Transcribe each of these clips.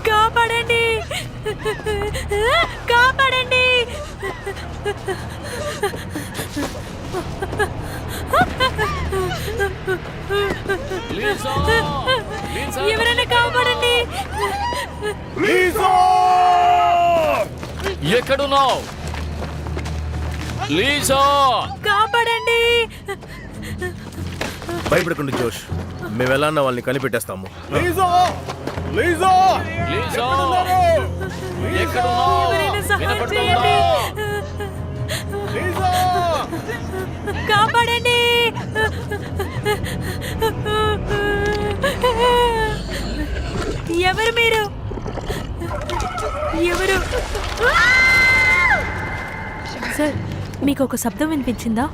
కాపాడండి, కాపాడండి. ఎవరైనా కాపాడండి. ఎక్కడున్నావు లీజా? కాపాడండి. భయపడకండి జోష్, మేము ఎలా అన్న వాళ్ళని కనిపెట్టేస్తాము. ఎవరైనా సహాయం చేయండి. కాపాడండి. ఎవరు మీరు? ఎవరు? సార్, మీకు ఒక శబ్దం వినిపించిందా?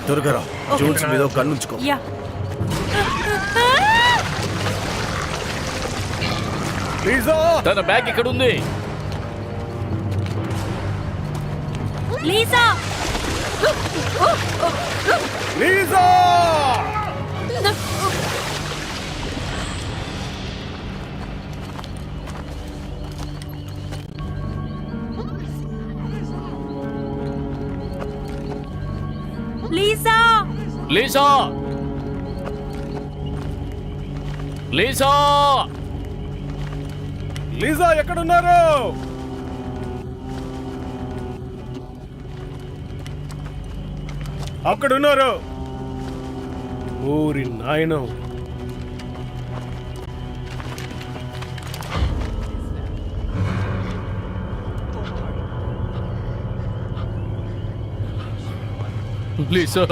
త్వరగా జోన్స్ మీద కన్నుంచుకో. యా. తన బ్యాగ్ ఇక్కడ ఉంది. లీజా, లీజా! లీజా, లీజా, లీజా, లీజా ఎక్కడున్నారు? అక్కడున్నారు. ఊరి నాయన, లీజా,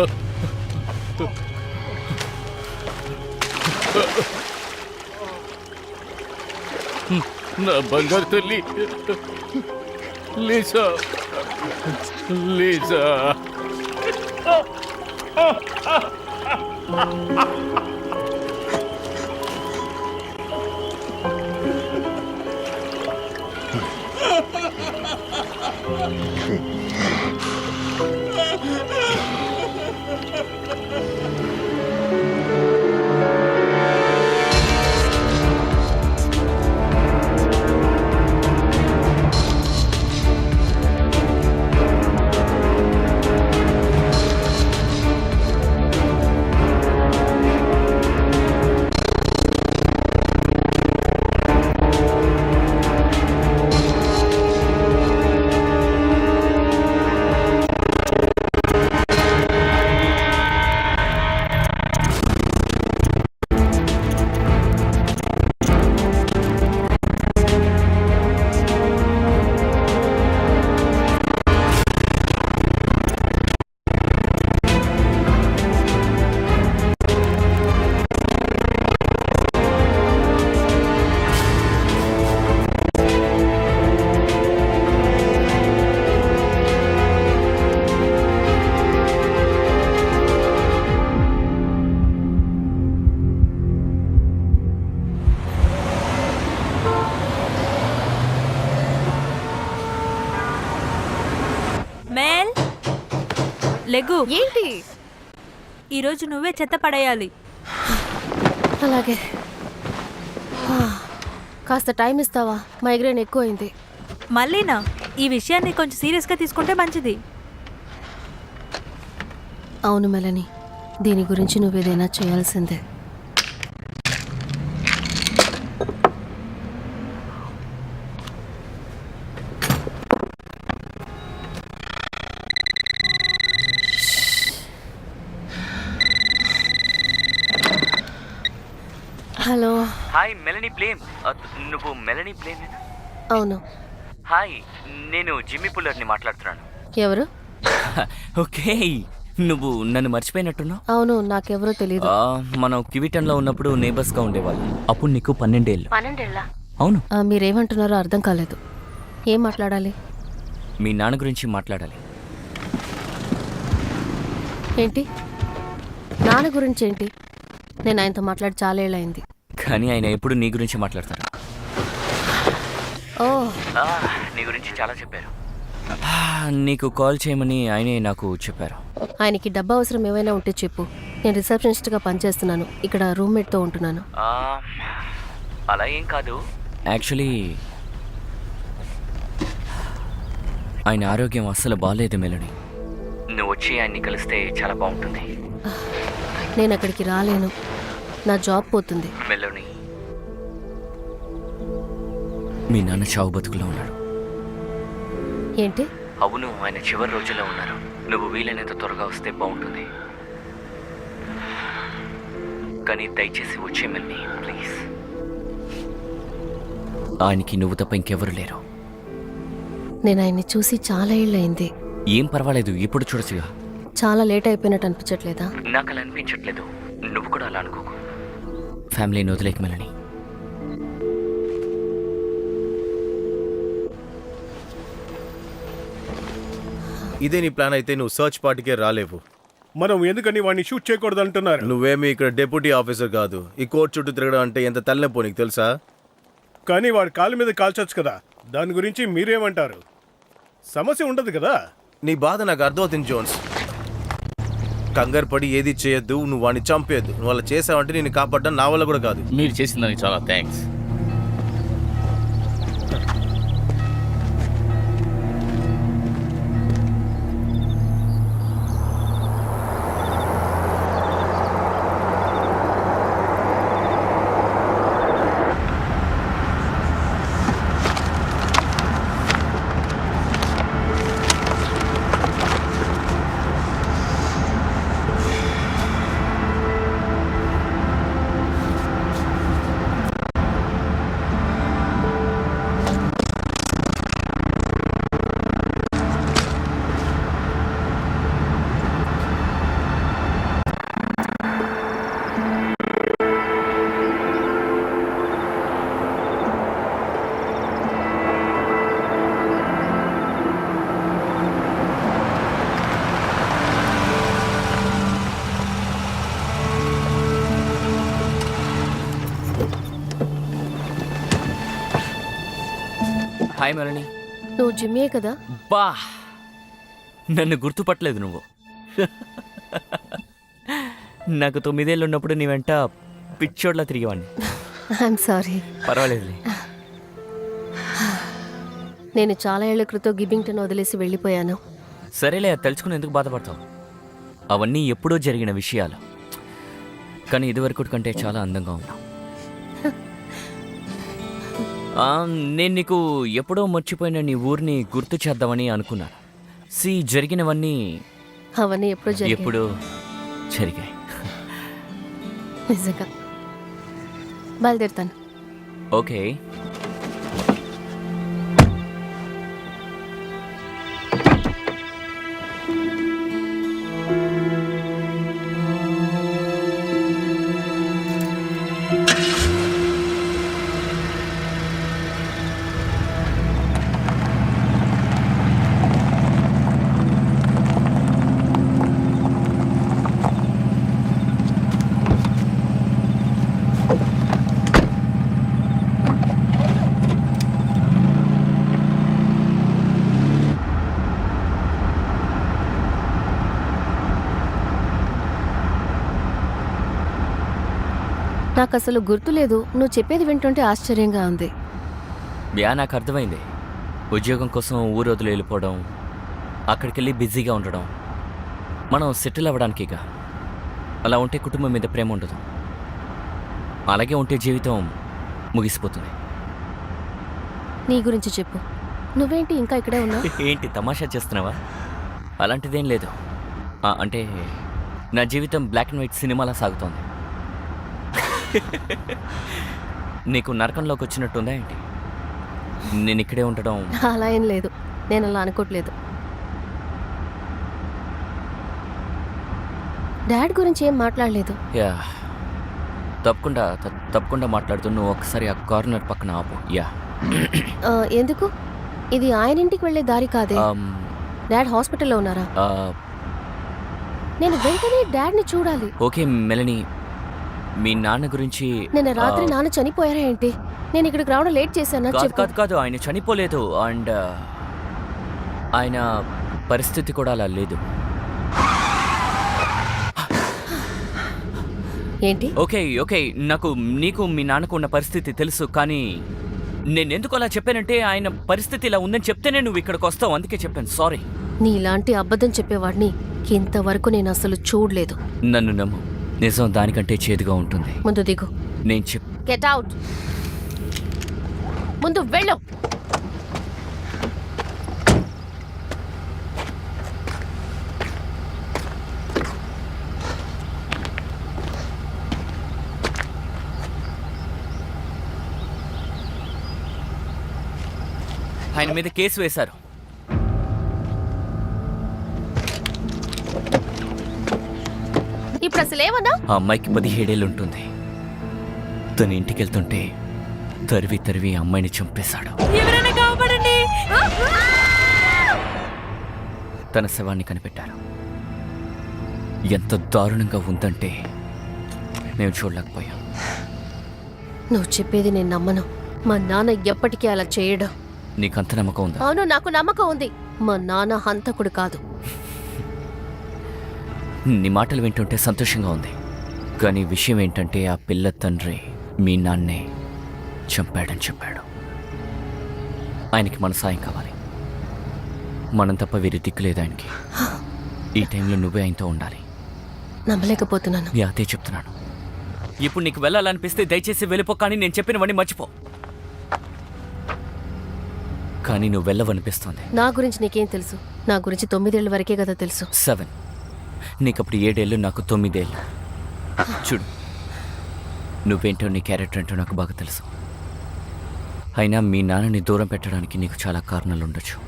నా బంగారు తల్లి. Lisa, Lisa. మేల్, లెగ్గు. ఏంటి? ఈరోజు నువ్వే చెత్త పడేయాలి. అలాగే. కాస్త టైం ఇస్తావా? మైగ్రేన్ ఎక్కువైంది. మళ్ళీనా? ఈ విషయాన్ని కొంచెం సీరియస్గా తీసుకుంటే మంచిది. అవును మెలని, దీని గురించి నువ్వేదైనా చేయాల్సిందే. హలో. Hi Melanie Plame. నువ్వు మెలనీ ప్లేమేనా? అవును. హాయ్, నేను జిమ్మీ పుల్లర్ని మాట్లాడుతున్నాను. ఎవరు? ఓకే, నువ్వు నన్ను మర్చిపోయినట్టున్నావు. అవును, నాకెవరో తెలియదు. మనం కివిటన్లో ఉన్నప్పుడు నేబర్స్గా ఉండేవాళ్ళం. అప్పుడు నీకు 12 ఏళ్ళు. 12 ఏళ్ళ? అవును. మీరేమంటున్నారో అర్థం కాలేదు. ఏం మాట్లాడాలి? మీ నాన్న గురించి మాట్లాడాలి. ఏంటి? నాన్న గురించి ఏంటి? నేను ఆయనతో మాట్లాడి చాలా ఏళ్ళయింది. కానీ ఆయన ఎప్పుడు నీ గురించి మాట్లాడతారు. ఓ, నీ గురించి చాలా చెప్పారు. నీకు కాల్ చేయమని ఆయనే నాకు చెప్పారు. ఆయనకి డబ్బు అవసరం ఏమైనా ఉంటే చెప్పు. నేను రిసెప్షనిస్ట్గా పనిచేస్తున్నాను. ఇక్కడ రూమ్మేట్తో ఉంటున్నాను. అలా ఏం కాదు. యాక్చువల్లీ ఆయన ఆరోగ్యం అస్సలు బాగాలేదు మెలని. నువ్వు వచ్చి ఆయన్ని కలిస్తే చాలా బాగుంటుంది. నేను అక్కడికి రాలేను, నా జాబ్ పోతుంది. మెలోని, మీ నాన్న చావు బతుకులో ఉన్నాడు. ఏంటి? అవును, ఆయన చివరి రోజుల్లో ఉన్నారు. నువ్వు వీలైనంత త్వరగా వస్తే బాగుంటుంది. కానీ దయచేసి వచ్చే మెల్ని ప్లీజ్. ఆయనకి నువ్వు తప్ప ఇంకెవరు లేరు. నేను ఆయన్ని చూసి చాలా ఏళ్ళయింది. ఏం పర్వాలేదు, ఇప్పుడు చూడచ్చుగా. చాలా లేట్ అయిపోయినట్టు అనిపించట్లేదా? నాకు అలా అనిపించట్లేదు. నువ్వు కూడా అలా అనుకోకు. ఫ్యామిలీని వదిలేక మెలని. ఇదే నీ ప్లాన్ అయితే నువ్వు సర్చ్ పార్టీకే రాలేవు. మనం ఎందుకని వాడిని షూట్ చేయకూడదు అంటున్నారు? నువ్వేమీ ఇక్కడ డెప్యూటీ ఆఫీసర్ కాదు. ఈ కోర్టు చుట్టూ తిరగడం అంటే ఎంత తలనొప్పో నీకు తెలుసా? కానీ వాడి కాలు మీద కాల్చొచ్చు కదా, దాని గురించి మీరేమంటారు? సమస్య ఉండదు కదా. నీ బాధ నాకు అర్థమవుతుంది జోన్స్. కంగారు పడి ఏది చేయొద్దు. నువ్వు వాడిని చంపేయద్దు. నువ్వు అలా చేసావంటే నేను కాపాడడం నా వల్ల కూడా కాదు. మీరు చేసిన దానికి చాలా థ్యాంక్స్. హాయ్ మెలని. నువ్వు జిమ్మే కదా? బా, నన్ను గుర్తుపట్టలేదు నువ్వు. నాకు 9 ఏళ్ళు ఉన్నప్పుడు నీ వెంట పిచ్చోడ్లా తిరిగేవాడిని. I'm sorry. పర్వాలేదులే. నేను చాలా ఏళ్ల క్రితం గిబింగ్టన్ వదిలేసి వెళ్ళిపోయాను. సరేలే, అది తెలుసుకుని ఎందుకు బాధపడతావు? అవన్నీ ఎప్పుడో జరిగిన విషయాలు. కానీ ఇదివరకు కంటే చాలా అందంగా ఉన్నావు. నేను నీకు ఎప్పుడో మర్చిపోయిన నీ ఊరిని గుర్తు చేద్దామని అనుకున్నాను. జరిగినవన్నీ అవన్నీ ఎప్పుడో జరిగాయి. నిజంగా. బయలుదేరుతాను. ఓకే. నాకు అసలు గుర్తులేదు. నువ్వు చెప్పేది వింటుంటే ఆశ్చర్యంగా ఉంది. నాకు అర్థమైంది. ఉద్యోగం కోసం ఊరు వదిలి వెళ్ళిపోవడం, అక్కడికి వెళ్ళి బిజీగా ఉండడం, మనం సెటిల్ అవ్వడానికిగా. అలా ఉంటే కుటుంబం మీద ప్రేమ ఉండదు. అలాగే ఉంటే జీవితం ముగిసిపోతుంది. నీ గురించి చెప్పు. నువ్వేంటి ఇంకా ఇక్కడే ఉన్నావు? ఏంటి తమాషా చేస్తున్నావా? అలాంటిదేం లేదు. అంటే నా జీవితం బ్లాక్ అండ్ వైట్ సినిమాలా సాగుతోంది. నీకు నరకంలోకి వచ్చినట్టుందా ఏంటి? నేను ఇక్కడే ఉండడం. అలా ఏం లేదు, నేను అలా అనుకోవట్లేదు. డాడ్ గురించి ఏం మాట్లాడలేదు. యా, తప్పకుండా మాట్లాడుతూ నువ్వు ఒకసారి ఆ కార్నర్ పక్కన ఆపు. యా. ఎందుకు? ఇది ఆయన ఇంటికి వెళ్ళే దారి కాదే. డాడ్ హాస్పిటల్లో ఉన్నారా? నేను వెంటనే డాడ్ని చూడాలి. ఓకే మెలని, మీ నాన్న గురించి. నిన్న రాత్రి నాన్న చనిపోయారా ఏంటి? నేను ఇక్కడికి రావడం లేట్ చేశానా? కాదు, ఆయన చనిపోలేదు. అండ్ ఆయన పరిస్థితి కూడా అలా లేదు. ఏంటి? ఓకే ఓకే నాకు నీకు మీ నాన్నకు ఉన్న పరిస్థితి తెలుసు, కానీ నేనెందుకు అలా చెప్పానంటే ఆయన పరిస్థితి ఇలా ఉందని చెప్తేనే నువ్వు ఇక్కడికి వస్తావు, అందుకే చెప్పాను. సారీ. నీలాంటి అబద్ధం చెప్పేవాడిని ఇంతవరకు నేను అసలు చూడలేదు. నన్ను నమ్ము, నిజం దానికంటే చేదుగా ఉంటుంది. ముందు దిగు. నేను గెట్ అవుట్. ముందు వెళ్ళు. ఆయన మీద కేసు వేశారు. ఇప్పుడు అసలు ఏమన్నా? ఆ అమ్మాయికి 17 ఏళ్ళు ఉంటుంది. తన ఇంటికి వెళ్తుంటే తరివి తరివి ఆ అమ్మాయిని చంపేశాడు. ఎవరైనా కాపాడండి. తన శవాన్ని కనిపెట్టారు. ఎంత దారుణంగా ఉందంటే మేము చూడలేకపోయాం. నువ్వు చెప్పేది నేను నమ్మను. మా నాన్న ఎప్పటికీ అలా చేయడు. నీకంత నమ్మకం ఉందా? అవును, నాకు నమ్మకం ఉంది. మా నాన్న హంతకుడు కాదు. నీ మాటలు వింటుంటే సంతోషంగా ఉంది, కానీ విషయం ఏంటంటే ఆ పిల్ల తండ్రి మీ నాన్నే చంపాడని చెప్పాడు. ఆయనకి మన సాయం కావాలి. మనం తప్ప వేరే దిక్కు లేదు ఆయనకి. ఈ టైంలో నువ్వే ఆయనతో ఉండాలి. నమ్మలేకపోతున్నాను. అదే చెప్తున్నాను. ఇప్పుడు నీకు వెళ్ళాలనిపిస్తే దయచేసి వెళ్ళిపో, కానీ నేను చెప్పినవన్నీ మర్చిపో. కానీ నువ్వు వెళ్ళవనిపిస్తుంది. నా గురించి నీకేం తెలుసు? నా గురించి 9 ఏళ్ళ వరకే కదా తెలుసు. 7. నీకప్పుడు 7 ఏళ్ళు, నాకు 9 ఏళ్ళు. చూడు, నువ్వేంటో నీ క్యారెక్టర్ ఏంటో నాకు బాగా తెలుసు. అయినా మీ నాన్నని దూరం పెట్టడానికి నీకు చాలా కారణాలు ఉండొచ్చు.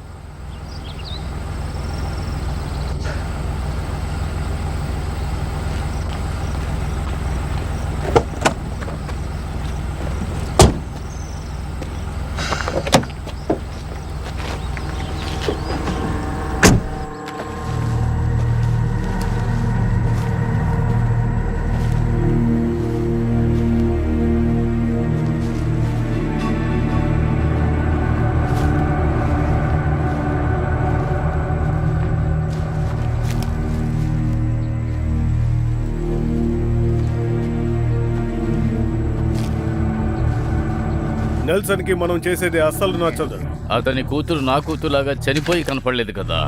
నెల్సన్కి మనం చేసేది అస్సలు నచ్చదు. అతని కూతురు నా కూతురులాగా చనిపోయి కనపడలేదు కదా.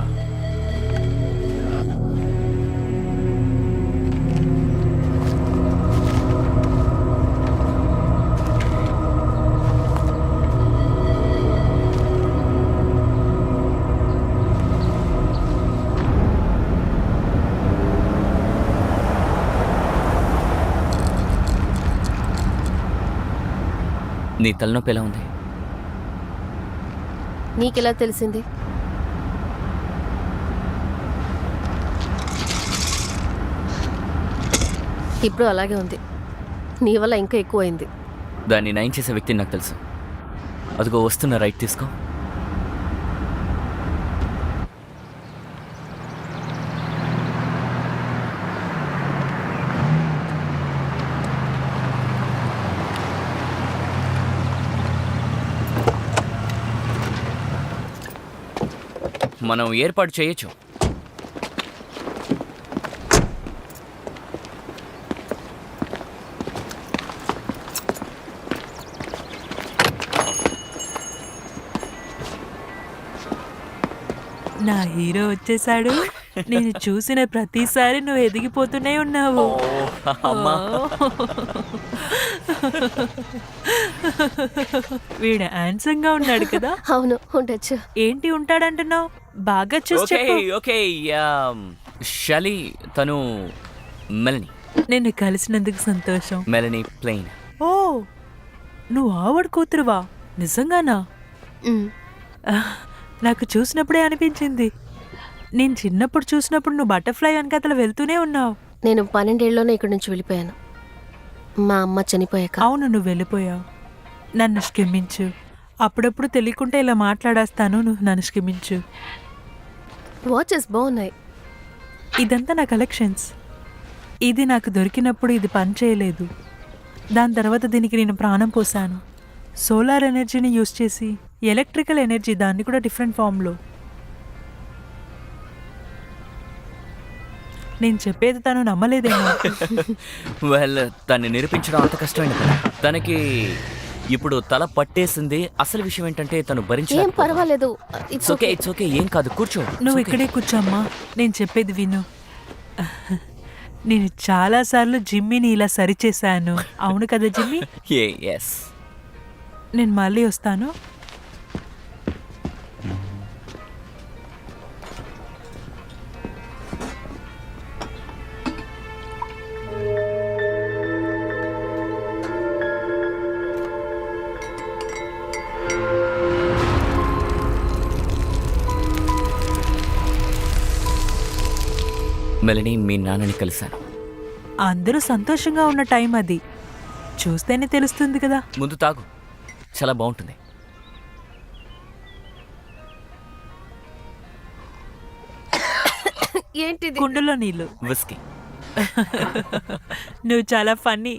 నీ తలనొప్పి ఎలా ఉంది? నీకెలా తెలిసింది? ఇప్పుడు అలాగే ఉంది. నీ వల్ల ఇంకా ఎక్కువైంది. దాన్ని నయం చేసే వ్యక్తి నాకు తెలుసు. అదిగో వస్తున్న, రైట్ తీసుకో. మనం ఏర్పాటు చేయొచ్చు. నా హీరో వచ్చేసాడు. నేను చూసిన ప్రతిసారి నువ్వు ఎదిగిపోతూనే ఉన్నావు. అమ్మా, వీడు హ్యాండ్సమ్ గా ఉన్నాడు కదా. అవును, ఉండొచ్చు. ఏంటి ఉంటాడంటున్నావు? బాగా చూసి ఓకే చెప్పు. ఓకే. షాలి, తను మెలనీ. నిన్ను కలిసినందుకు సంతోషం. Melanie plain. ఓ, నువ్వు ఆవిడ కూతురువా? నిజంగానా? ఉమ్. నాకు చూసినప్పుడే అనిపించింది. నేను చిన్నప్పుడు చూసినప్పుడు నువ్వు బటర్ఫ్లై వెనకాతల వెళ్తూనే ఉన్నావు. నేను 12 ఏళ్ళలోనే ఇక్కడి నుంచి వెళ్ళిపోయాను. మా అమ్మ చనిపోయాక. అవును, నువ్వు వెళ్ళిపోయావు. నన్ను క్షమించు. అప్పుడప్పుడు తెలియకుండా ఇలా మాట్లాడేస్తాను. నువ్వు నన్ను క్షమించు. వాచెస్ బాగున్నాయి. ఇదంతా నా కలెక్షన్స్. ఇది నాకు దొరికినప్పుడు ఇది పని చేయలేదు. దాని తర్వాత దీనికి నేను ప్రాణం పోసాను. సోలార్ ఎనర్జీని యూజ్ చేసి ఎలక్ట్రికల్ ఎనర్జీ, దాన్ని కూడా డిఫరెంట్ ఫామ్లో. నేను చెప్పేది తను నమ్మలేదేమో. వెల్, దాన్ని నిరూపించడం అంత కష్టమైన పని. తనకి ఇప్పుడు తల పట్టేసింది. అసలు విషయం ఏంటంటే తను ఏం భరించలేదు. పర్వాలేదు. ఇట్స్ ఓకే, ఇట్స్ ఓకే, ఏం కాదు, కూర్చో. నువ్వు ఇక్కడే కూర్చోమ్మా, నేను చెప్పేది విను. నేను చాలాసార్లు జిమ్మిని ఇలా సరిచేశాను. అవును కదా జిమ్మి? ఎస్. నేను మళ్ళీ వస్తాను. మెలని, మీ నాన్నని కలిశాను. అందరూ సంతోషంగా ఉన్న టైం అది. చూస్తేనే తెలుస్తుంది కదా. ముందు తాగు, చాలా బాగుంటుంది. ఏంటిది? కుండలో నీళ్ళు. విస్కీ. నువ్వు చాలా ఫన్నీ.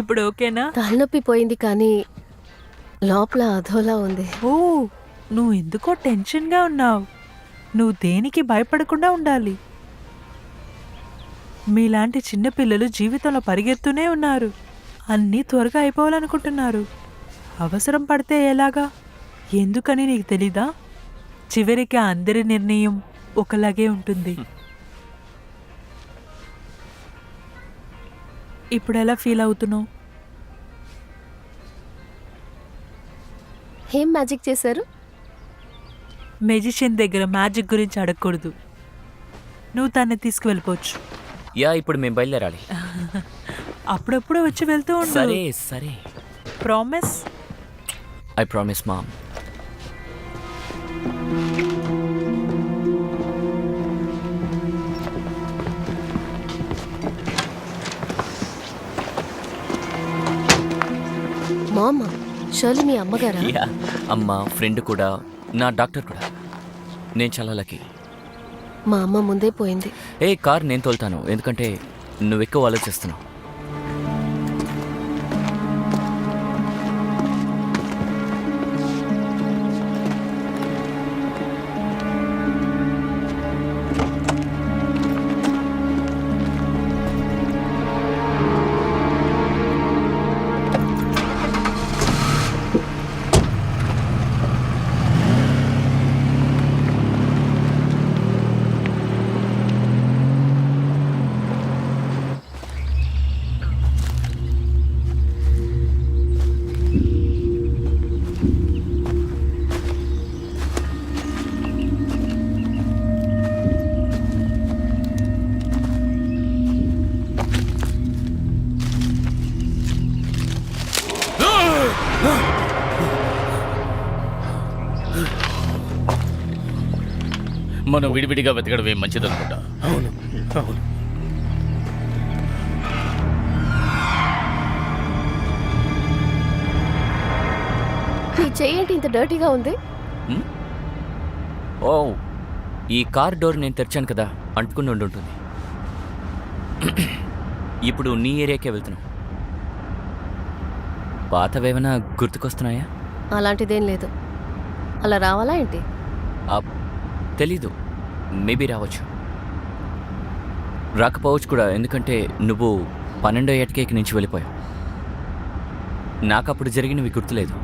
ఇప్పుడు ఓకేనా? తలనొప్పి పోయింది కానీ లోపల అధోలా ఉంది. ఓ, నువ్వు ఎందుకో టెన్షన్గా ఉన్నావు. నువ్వు దేనికి భయపడకుండా ఉండాలి. మీలాంటి చిన్నపిల్లలు జీవితంలో పరిగెడుతూనే ఉన్నారు. అన్నీ త్వరగా అయిపోవాలనుకుంటున్నారు. అవసరం పడితే ఎలాగా? ఎందుకని నీకు తెలీదా? చివరికి అందరి నిర్ణయం ఒకలాగే ఉంటుంది. ఇప్పుడు ఎలా ఫీల్ అవుతున్నావు? ఏం మ్యాజిక్ చేశారు? మెజిషియన్ దగ్గర మ్యాజిక్ గురించి అడగకూడదు. నువ్వు తన్ని తీసుకువెళ్ళిపోవచ్చు. యా, ఇప్పుడు మేము బయలుదేరాలి. అప్పుడప్పుడు వచ్చి వెళ్తూ ఉండు. సరే సరే, ప్రామిస్. I promise mom. మామ, షర్లీ మీ అమ్మగారా? యా, అమ్మ, ఫ్రెండ్ కూడా, నా డాక్టర్ కూడా. నేను చాలా లక్కీ. మా అమ్మ ముందే పోయింది. ఏ, కార్ నేను తోలుతాను, ఎందుకంటే నువ్వు ఎక్కువ ఆలోచిస్తున్నావు. మనం విడివిడిగా వెతకడం ఏం మంచిదనుకుంటా. అవును అవును. నీ చెయ్యేంటి ఇంత డర్టీగా ఉంది? ఓ, ఈ కార్ డోర్ నేను తెరిచాను కదా, అంటుకుని ఉంటుంది. ఇప్పుడు నీ ఏరియాకే వెళ్తున్నావు. పాతవేమైనా గుర్తుకొస్తున్నాయా? అలాంటిదేం లేదు. అలా రావాలా ఏంటి? తెలీదు, మేబీ రావచ్చు, రాకపోవచ్చు కూడా. ఎందుకంటే నువ్వు 12వ ఏటకేకి నుంచి వెళ్ళిపోయావు. నాకు అప్పుడు జరిగినవి గుర్తులేదు.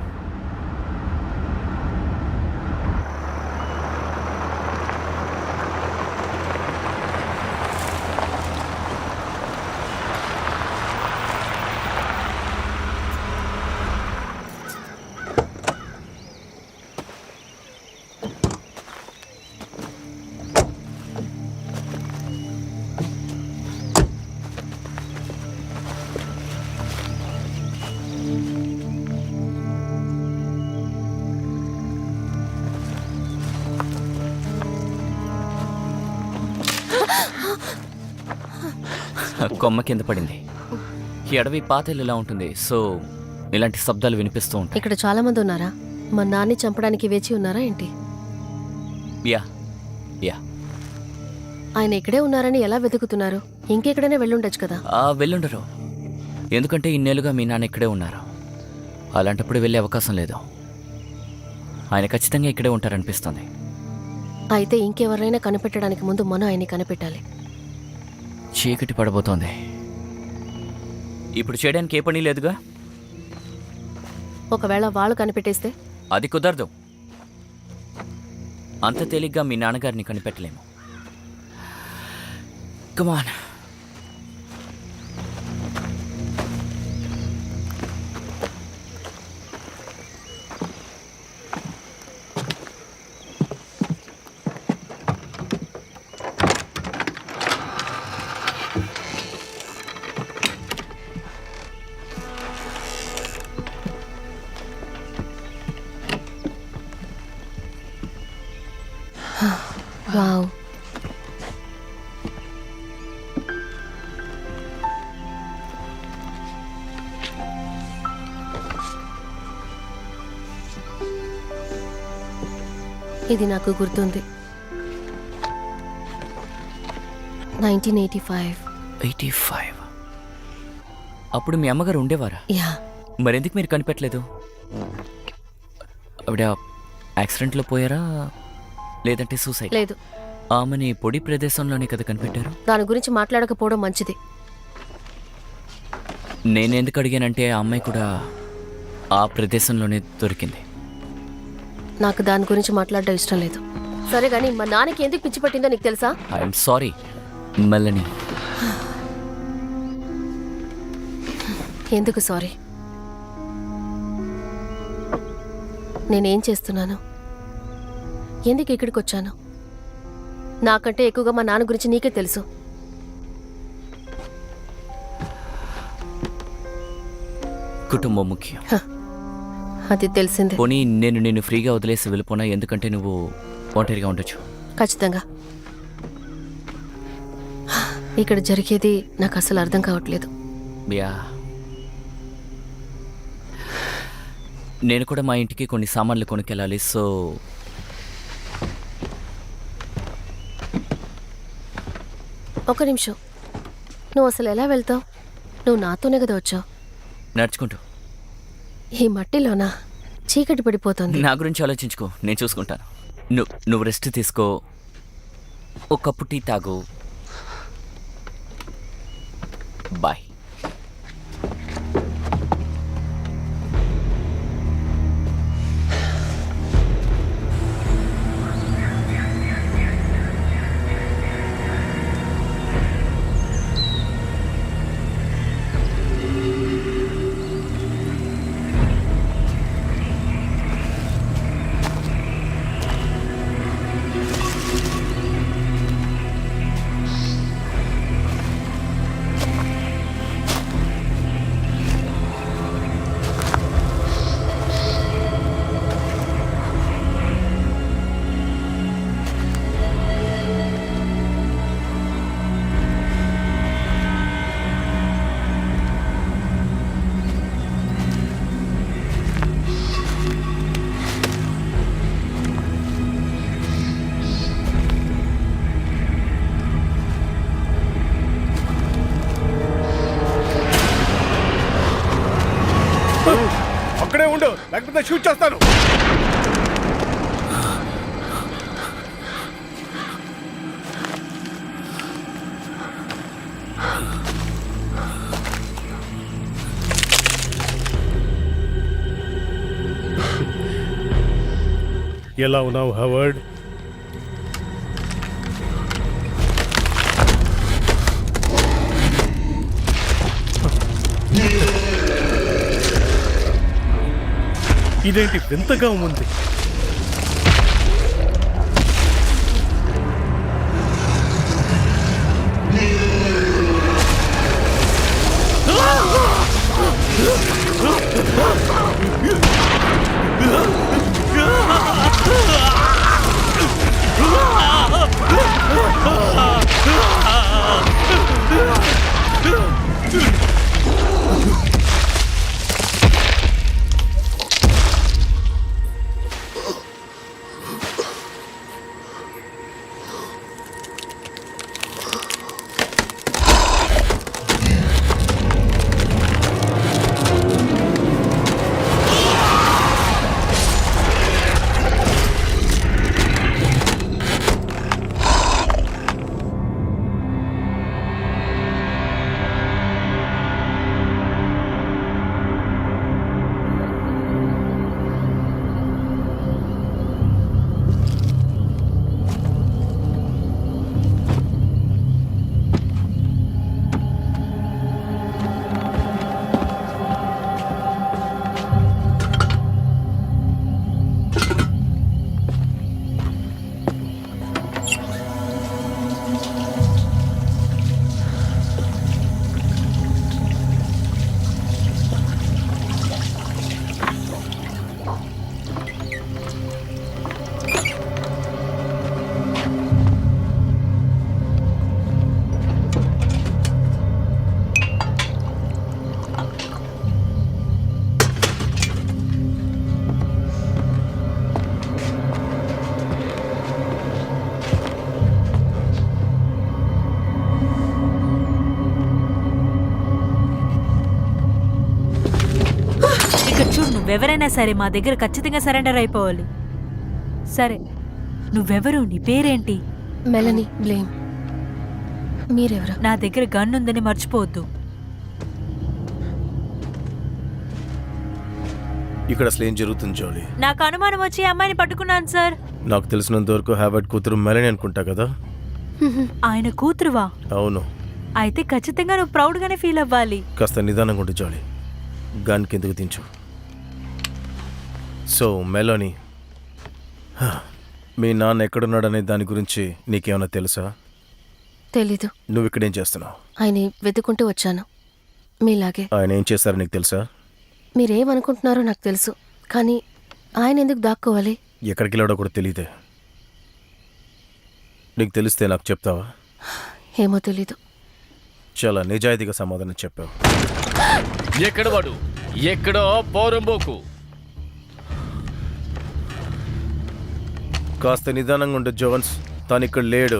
కొమ్మ కింద పడింది. ఈ అడవి పాతేళ్ళలా ఉంటుంది, సో ఇలాంటి శబ్దాలు వినిపిస్తూ ఉంటాయి. ఇక్కడ చాలా మంది ఉన్నారా? మా నాన్ని చంపడానికి వేచి ఉన్నారా ఏంటి? యా యా, ఆయన ఇక్కడే ఉన్నారని ఎలా వెతుకుతున్నారు? ఇంకెక్కడైనా వెళ్ళుండొచ్చు కదా. వెళ్ళుండరు, ఎందుకంటే ఇన్నేళ్ళుగా మీ నాన్న ఇక్కడే ఉన్నారు. అలాంటప్పుడు వెళ్ళే అవకాశం లేదు. ఆయన ఖచ్చితంగా ఇక్కడే ఉంటారనిపిస్తుంది. అయితే ఇంకెవరైనా కనిపెట్టడానికి ముందు మనం ఆయన్ని కనిపెట్టాలి. చీకటి పడబోతోంది. ఇప్పుడు చేయడానికి ఏ పని లేదుగా. ఒకవేళ వాళ్ళు కనిపెట్టేస్తే అది కుదరదు. అంత తేలిగ్గా మీ నాన్నగారిని కనిపెట్టలేము. కమాన్. వావ్, ఇది నాకు గుర్తుంది. 1985. 85. అప్పుడు మీ అమ్మగారు ఉండేవారా? యా, మరెందుకు మీరు కనిపెట్టలేదు? ఆవిడ యాక్సిడెంట్లో పోయారా లేదంటే సూసైడ్? లేదు. ఆమెని పొడి ప్రదేశంలోనే కదా కనిపెట్టారు. దాని గురించి మాట్లాడకపోవడం మంచిది. నేనెందుకు అడిగానంటే ఆ అమ్మాయి కూడా ఆ ప్రదేశంలోనే దొరికింది. నాకు దాని గురించి మాట్లాడడం ఇష్టం లేదు. సరే కానీ మా నాన్నకి ఎందుకు పిచ్చి పట్టిందో నీకు తెలుసా? I'm sorry Melanie. ఎందుకు సారీ? నేనేం చేస్తున్నాను, ఎందుకు ఇక్కడికి వచ్చాను? నాకంటే ఎక్కువగా మా నాన్న గురించి నీకే తెలుసు. కుటుంబం ముఖ్యం. అది తెలిసిందే. పోనీ నేను నిన్ను ఫ్రీగా వదిలేసి వెళ్ళిపోనా? ఎందుకంటే నువ్వు ఒంటరిగా ఉండొచ్చు. ఖచ్చితంగా. ఇక్కడ జరిగేది నాకు అసలు అర్థం కావట్లేదు. యా, నేను కూడా మా ఇంటికి కొన్ని సామాన్లు కొనుక్కెళ్ళాలి. సో ఒక నిమిషం, నువ్వు అసలు ఎలా వెళ్తావు? నువ్వు నాతోనే కదా వచ్చావు. నడుచుకుంటూ. ఈ మట్టిలోనా? చీకటి పడిపోతుంది. నా గురించి ఆలోచించుకో, నేను చూసుకుంటాను. నువ్వు రెస్ట్ తీసుకో, ఒక కప్పు టీ తాగు. బాయ్. అక్కడే ఉండు, లేకపోతే షూట్ చేస్తాను. ఎలా ఉన్నావు హవర్డ్? ఇదేంటి వింతగా ఉంది? నువ్వెవరైనా సరే మా దగ్గర ఖచ్చితంగా సరెండర్ అయిపోవాలి. సరే, నువ్వెవరు? నీ పేరేంటి? మెలని బ్లేమ్. మీరెవరు? నా దగ్గర గన్ ఉందని మర్చిపోవద్దు. ఇక్కడ అసలు ఏం జరుగుతుంది జోలీ? నాకు అనుమానం వచ్చి ఈ అమ్మాయిని పట్టుకున్నాను సార్. నాకు తెలిసినంత వరకు హ్యావర్డ్ కూతురు మెలని అనుకుంటా కదా? ఆయన కూతురువా? అవును. అయితే ఖచ్చితంగా నువ్వు ప్రౌడ్గానే ఫీల్ అవ్వాలి. కాస్త నిదానంగా ఉండు జోలీ. గన్ కిందకు దించు. సో మెలోనీ, మీ నాన్న ఎక్కడున్నాడనే దాని గురించి నీకేమైనా తెలుసా? తెలీదు. నువ్వు ఇక్కడేం చేస్తున్నావు? ఆయన వెతుకుంటూ వచ్చాను, మీలాగే. ఆయన ఏం చేస్తారో నీకు తెలుసా? మీరేమనుకుంటున్నారో నాకు తెలుసు, కానీ ఆయన ఎందుకు దాక్కోవాలి? ఎక్కడికి వెళ్ళాడో కూడా తెలియదే. నీకు తెలిస్తే నాకు చెప్తావా? ఏమో తెలీదు. చాలా నిజాయితీగా సమాధానం చెప్పావు. ఎక్కడ వాడు? ఎక్కడో పోరంబోకు. కాస్త నిదానంగా ఉండు జోన్స్. తను ఇక్కడ లేడు.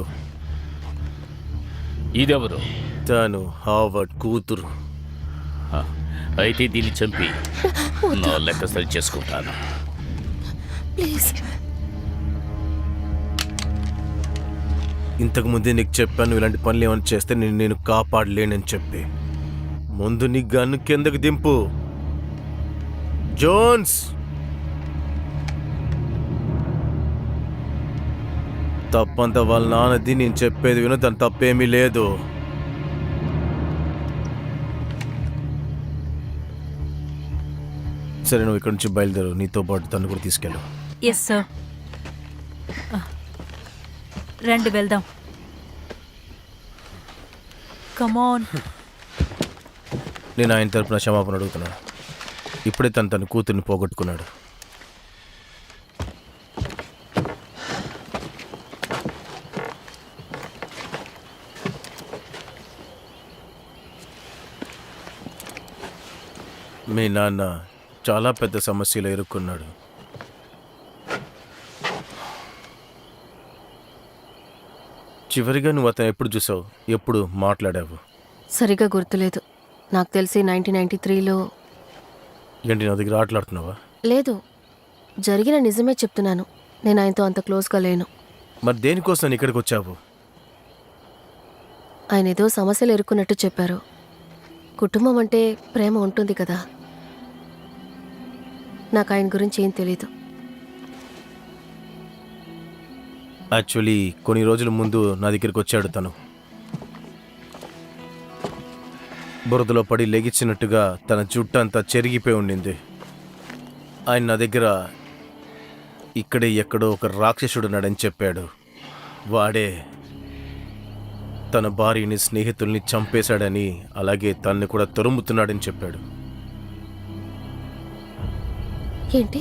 ఇదెవరు? తను హావర్డ్ కూతురు. హ, అయితే దీన్ని చంపి నా లెక్క సరి చేసుకుంటాను. ప్లీజ్. ఇంతకు ముందే నీకు చెప్పాను, ఇలాంటి పనులు ఏమైనా చేస్తే నేను కాపాడలేనని చెప్పి. ముందు నీ గన్ను కిందకు దింపు జోన్స్. తప్పంతా వాళ్ళ నాన్నది. నేను చెప్పేది విను, దాని తప్పేమీ లేదు. సరే, నువ్వు ఇక్కడి నుంచి బయలుదేరు. నీతో పాటు తను కూడా తీసుకెళ్ళు. Yes sir. రండి వెళ్దాం. కమాన్. నేను ఆయన తరపున క్షమాపణ అడుగుతున్నాను. ఇప్పుడే తన కూతుర్ని పోగొట్టుకున్నాడు. మీ నాన్న చాలా పెద్ద సమస్యలో ఇరుక్కున్నాడు. చివరిగా నువ్వు అతను ఎప్పుడు చూసావు? ఎప్పుడు మాట్లాడావు? సరిగా గుర్తులేదు. నాకు తెలిసి 1993లో. ఏంటి, నా దగ్గర ఆటలాడుతున్నావా? లేదు, జరిగిన నిజమే చెప్తున్నాను. నేను ఆయనతో అంత క్లోజ్గా లేను. మరి దేనికోసం నేను ఇక్కడికి వచ్చావు? ఆయన ఏదో సమస్యలు ఎరుక్కున్నట్టు చెప్పారు. కుటుంబం అంటే ప్రేమ ఉంటుంది కదా. నాకు ఆయన గురించి ఏం తెలీదు. యాక్చువల్లీ కొన్ని రోజుల ముందు నా దగ్గరికి వచ్చాడు తను. బురదలో పడి లెగిచ్చినట్టుగా తన జుట్టు అంతా చెరిగిపోయి ఉండింది. ఆయన నా దగ్గర ఇక్కడే ఎక్కడో ఒక రాక్షసుడు ఉన్నాడని చెప్పాడు. వాడే తన భార్యని, స్నేహితుల్ని చంపేశాడని, అలాగే తన్ని కూడా తరుముతున్నాడని చెప్పాడు. ఏంటి?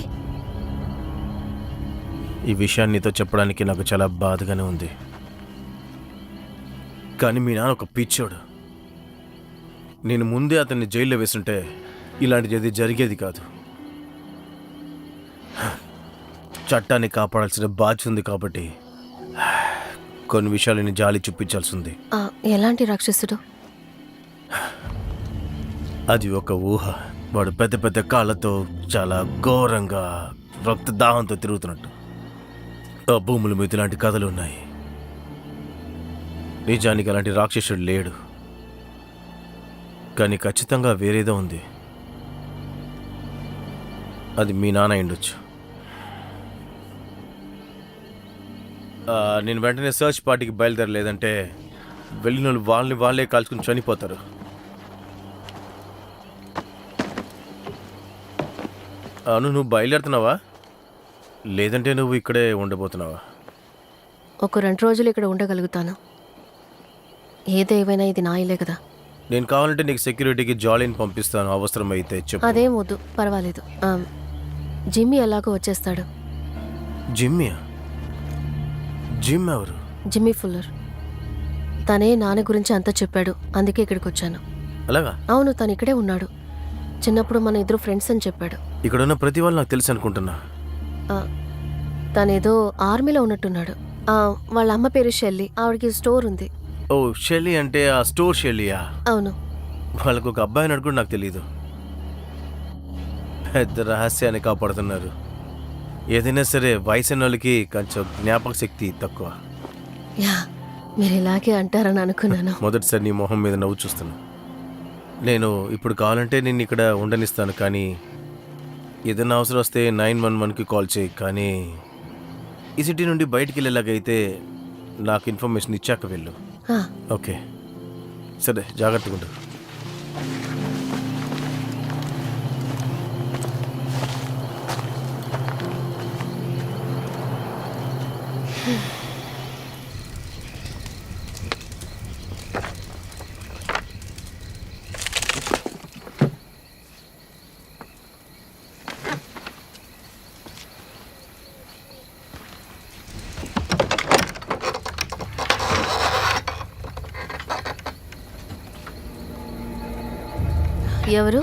ఈ విషయాన్ని నీతో చెప్పడానికి నాకు చాలా బాధగానే ఉంది. కానీ మీ నాన్న ఒక పిచ్చోడు. నేను ముందే అతన్ని జైల్లో వేస్తుంటే ఇలాంటిది ఏది జరిగేది కాదు. చట్టాన్ని కాపాడాల్సిన బాధ్యత ఉంది కాబట్టి కొన్ని విషయాలని జాలి చూపించాల్సి ఉంది. ఎలాంటి రాక్షసుడు? అది ఒక ఊహ. వాడు పెద్ద పెద్ద కాళ్ళతో చాలా ఘోరంగా రక్తదాహంతో తిరుగుతున్నట్టు. ఆ భూముల మీద ఇలాంటి కథలు ఉన్నాయి. నిజానికి అలాంటి రాక్షసుడు లేడు, కానీ ఖచ్చితంగా వేరేదో ఉంది. అది మీ నాన్న అయిండొచ్చు. నేను వెంటనే సర్చ్ పార్టీకి బయలుదేరలేదంటే వెళ్ళిన వాళ్ళు వాళ్ళే కాల్చుకుని చనిపోతారు. అవును, నువ్వు బయలుదేరుతున్నావా లేదంటే నువ్వు ఇక్కడే ఉండబోతున్నావా? ఒక 2 రోజులు ఇక్కడ ఉండగలుగుతాను. ఏదేమైనా ఇది నా ఇల్లే కదా. నేను కావాలంటే నీకు సెక్యూరిటీకి జాలీని పంపిస్తాను, అవసరమైతే చెప్పు. అదేం వద్దు, పర్వాలేదు. జిమ్మీ ఎలాగో వచ్చేస్తాడు. జిమ్మీ? జిమ్ ఎవరు? Jimmy fuller. తనే నాన్న గురించి అంతా చెప్పాడు, అందుకే ఇక్కడికి వచ్చాను. అలాగా? అవును, తను ఇక్కడే ఉన్నాడు. చిన్నప్పుడు మన ఇద్దరు ఫ్రెండ్స్ అని చెప్పాడు. ఇక్కడ ఉన్న ప్రతి వాళ్ళు నాకు తెలుసు అనుకుంటున్నా. తనేదో ఆర్మీలో ఉన్నట్టున్నాడు. వాళ్ళ అమ్మ పేరు షెల్లి, ఆవిడకి స్టోర్ ఉంది. ఓ, షెల్లీ అంటే ఆ స్టోర్ షెల్లీయా? అవును. వాళ్ళకు ఒక అబ్బాయి అని కూడా నాకు తెలీదు. పెద్ద రహస్యాన్ని కాపాడుతున్నారు. ఏదైనా సరే వయసు వాళ్ళకి కొంచెం జ్ఞాపక శక్తి తక్కువ. యా, మీరు ఇలాగే అంటారని అనుకున్నాను. మొదటిసారి నీ మొహం మీద నవ్వు చూస్తున్నా. నేను ఇప్పుడు కావాలంటే నేను ఇక్కడ ఉండనిస్తాను, కానీ ఏదైనా అవసరం వస్తే 911కి కాల్ చేయి. కానీ ఈ సిటీ నుండి బయటికి వెళ్ళేలాగైతే నాకు ఇన్ఫర్మేషన్ ఇచ్చాక వెళ్ళు. ఆ, ఓకే, సరే, జాగ్రత్తగా ఉండు. ఎవరు?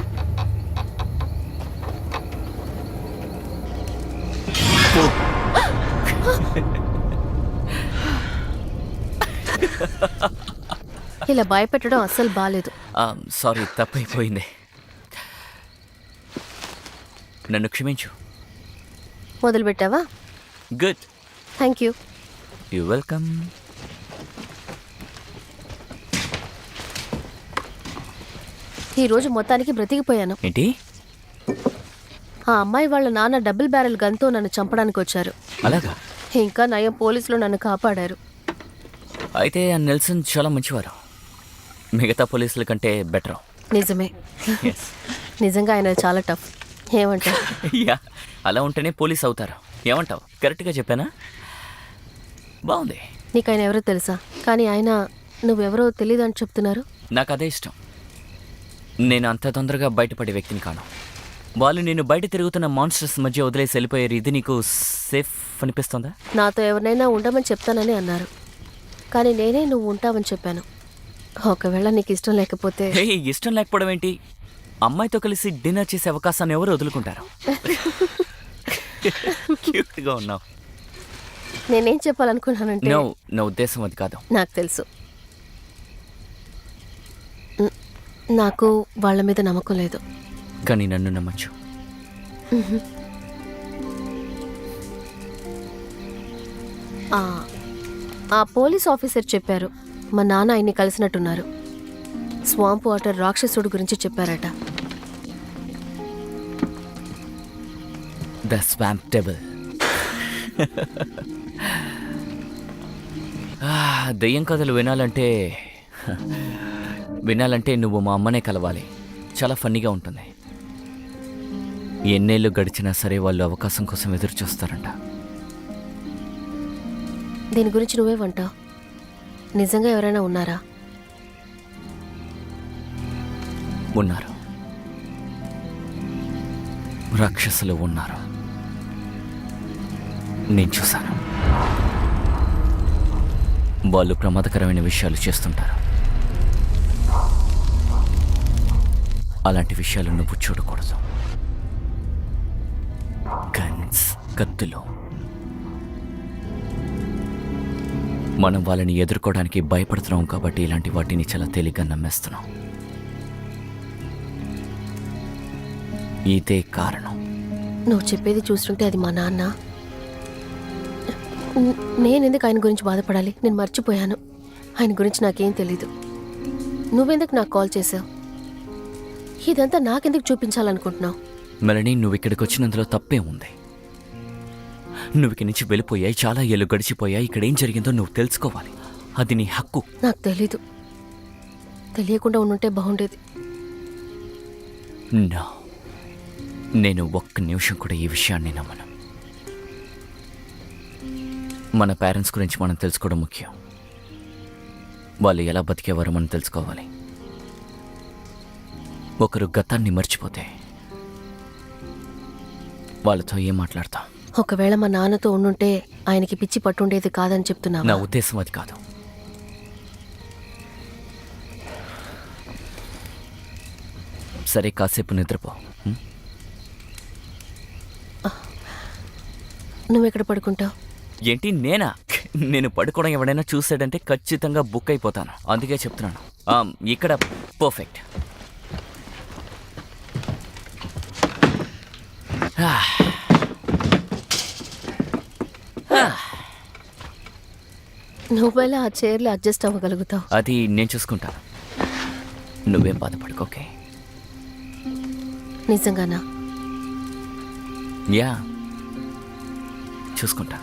ఇలా భయపెట్టడం అస్సలు బాలేదు. సారీ, తప్పైపోయింది. నన్ను క్షమించు. మొదలుపెట్టావా? Good. Thank you. You welcome. ఈరోజు మొత్తానికి బ్రతికిపోయాను. ఏంటి? ఆ అమ్మాయి వాళ్ళ నాన్న డబుల్ బ్యారెల్ గన్తో నన్ను చంపడానికి వచ్చారు. అలాగా? ఇంకా నయం పోలీసులు నన్ను కాపాడారు. అయితే ఆ నెల్సన్ చాలా మంచివారు. మిగతా పోలీసుల కంటే బెటర్. నిజమే. నిజంగా ఆయన చాలా టఫ్. ఏమంటావు? యా, అలా ఉంటేనే పోలీస్ అవుతారు. ఏమంటావు? కరెక్ట్గా చెప్పానా? బాగుంది. నీకు ఆయన ఎవరో తెలుసా? కానీ ఆయన నువ్వెవరో తెలీదని చెప్తున్నారు. నాకు అదే ఇష్టం. నేను అంత తొందరగా బయటపడే వ్యక్తిని కాను. వాళ్ళు నేను బయట తిరుగుతున్న మాన్స్టర్స్ మధ్య వదిలేసి వెళ్ళిపోయారు. ఇది నీకు సేఫ్ అనిపిస్తుందా? నాతో ఎవరినైనా ఉండమని చెప్తానని అన్నారు, కానీ నేనే నువ్వు ఉంటావని చెప్పాను. ఒకవేళ నీకు ఇష్టం లేకపోతే? హే, ఇష్టం లేకపోవడం ఏంటి? అమ్మాయితో కలిసి డిన్నర్ చేసే అవకాశాన్ని ఎవరు వదులుకుంటారు? క్యూట్గా ఉన్నావు. నేనేం చెప్పాలనుకున్నానంటే, నా ఉద్దేశం అది కాదు. నాకు తెలుసు. నాకు వాళ్ళ మీద నమ్మకం లేదు. కానీ నన్ను నమ్మచ్చు. ఆ పోలీస్ ఆఫీసర్ చెప్పారు, మా నాన్న ఆయన్ని కలిసినట్టున్నారు. స్వాంప్ వాటర్ రాక్షసుడు గురించి చెప్పారట. The swamp devil. దెయ్యం కథలు వినాలంటే నువ్వు మా అమ్మనే కలవాలి. చాలా ఫన్నీగా ఉంటుంది. ఎన్నేళ్ళు గడిచినా సరే వాళ్ళు అవకాశం కోసం ఎదురు చూస్తారంట. దీని గురించి నువ్వేమంటావు? నిజంగా ఎవరైనా ఉన్నారా? ఉన్నారు. రాక్షసులు ఉన్నారు. నేను చూశాను. వాళ్ళు ప్రమాదకరమైన విషయాలు చేస్తుంటారు. అలాంటి విషయాలు నువ్వు చూడకూడదు. గన్స్, కత్తులు. మనం వాళ్ళని ఎదుర్కోవడానికి భయపడుతున్నాం కాబట్టి ఇలాంటి వాటిని చాలా తేలిగ్గా నమ్మేస్తున్నాం. ఇదే కారణం. నువ్వు చెప్పేది చూస్తుంటే అది మా నాన్న. నేనెందుకు ఆయన గురించి బాధపడాలి? నేను మర్చిపోయాను. ఆయన గురించి నాకేం తెలీదు. నువ్వెందుకు నాకు కాల్ చేసావు? ఇదంతా నాకెందుకు చూపించాలనుకుంటున్నావు? మెలనీ, నువ్వు ఇక్కడికి వచ్చినందులో తప్పే ఉంది. నువ్వు ఇక్కడి నుంచి వెళ్ళిపోయాయి, చాలా ఏళ్ళు గడిచిపోయాయి. ఇక్కడ ఏం జరిగిందో నువ్వు తెలుసుకోవాలి. అది నీ హక్కు. నాకు తెలీదు. తెలియకుండా ఉండుంటే బాగుండేది. No. నేను ఒక్క నిమిషం కూడా ఈ విషయాన్ని నమ్మను. మన పేరెంట్స్ గురించి మనం తెలుసుకోవడం ముఖ్యం. వాళ్ళు ఎలా బతికేవారో మనం తెలుసుకోవాలి. ఒకరు గతాన్ని మర్చిపోతే వాళ్ళతో ఏం మాట్లాడతాం? ఒకవేళ మా నాన్నతో ఉండుంటే ఆయనకి పిచ్చి పట్టుండేది కాదని చెప్తున్నావా? నా ఉద్దేశం అది కాదు. సరే, కాసేపు నిద్రపో. నువ్వెక్కడ పడుకుంటావు? ఏంటి నేనా? నేను పడుకోవడం ఎవడైనా చూసాడంటే ఖచ్చితంగా బుక్ అయిపోతాను. అందుకే చెప్తున్నాను. ఇక్కడ పర్ఫెక్ట్. నువ్వెలా ఆ చైర్లో అడ్జస్ట్ అవ్వగలుగుతావు? అది నేను చూసుకుంటా, నువ్వేం బాధపడుకో, ఓకే? నిజంగానా? యా, చూసుకుంటా.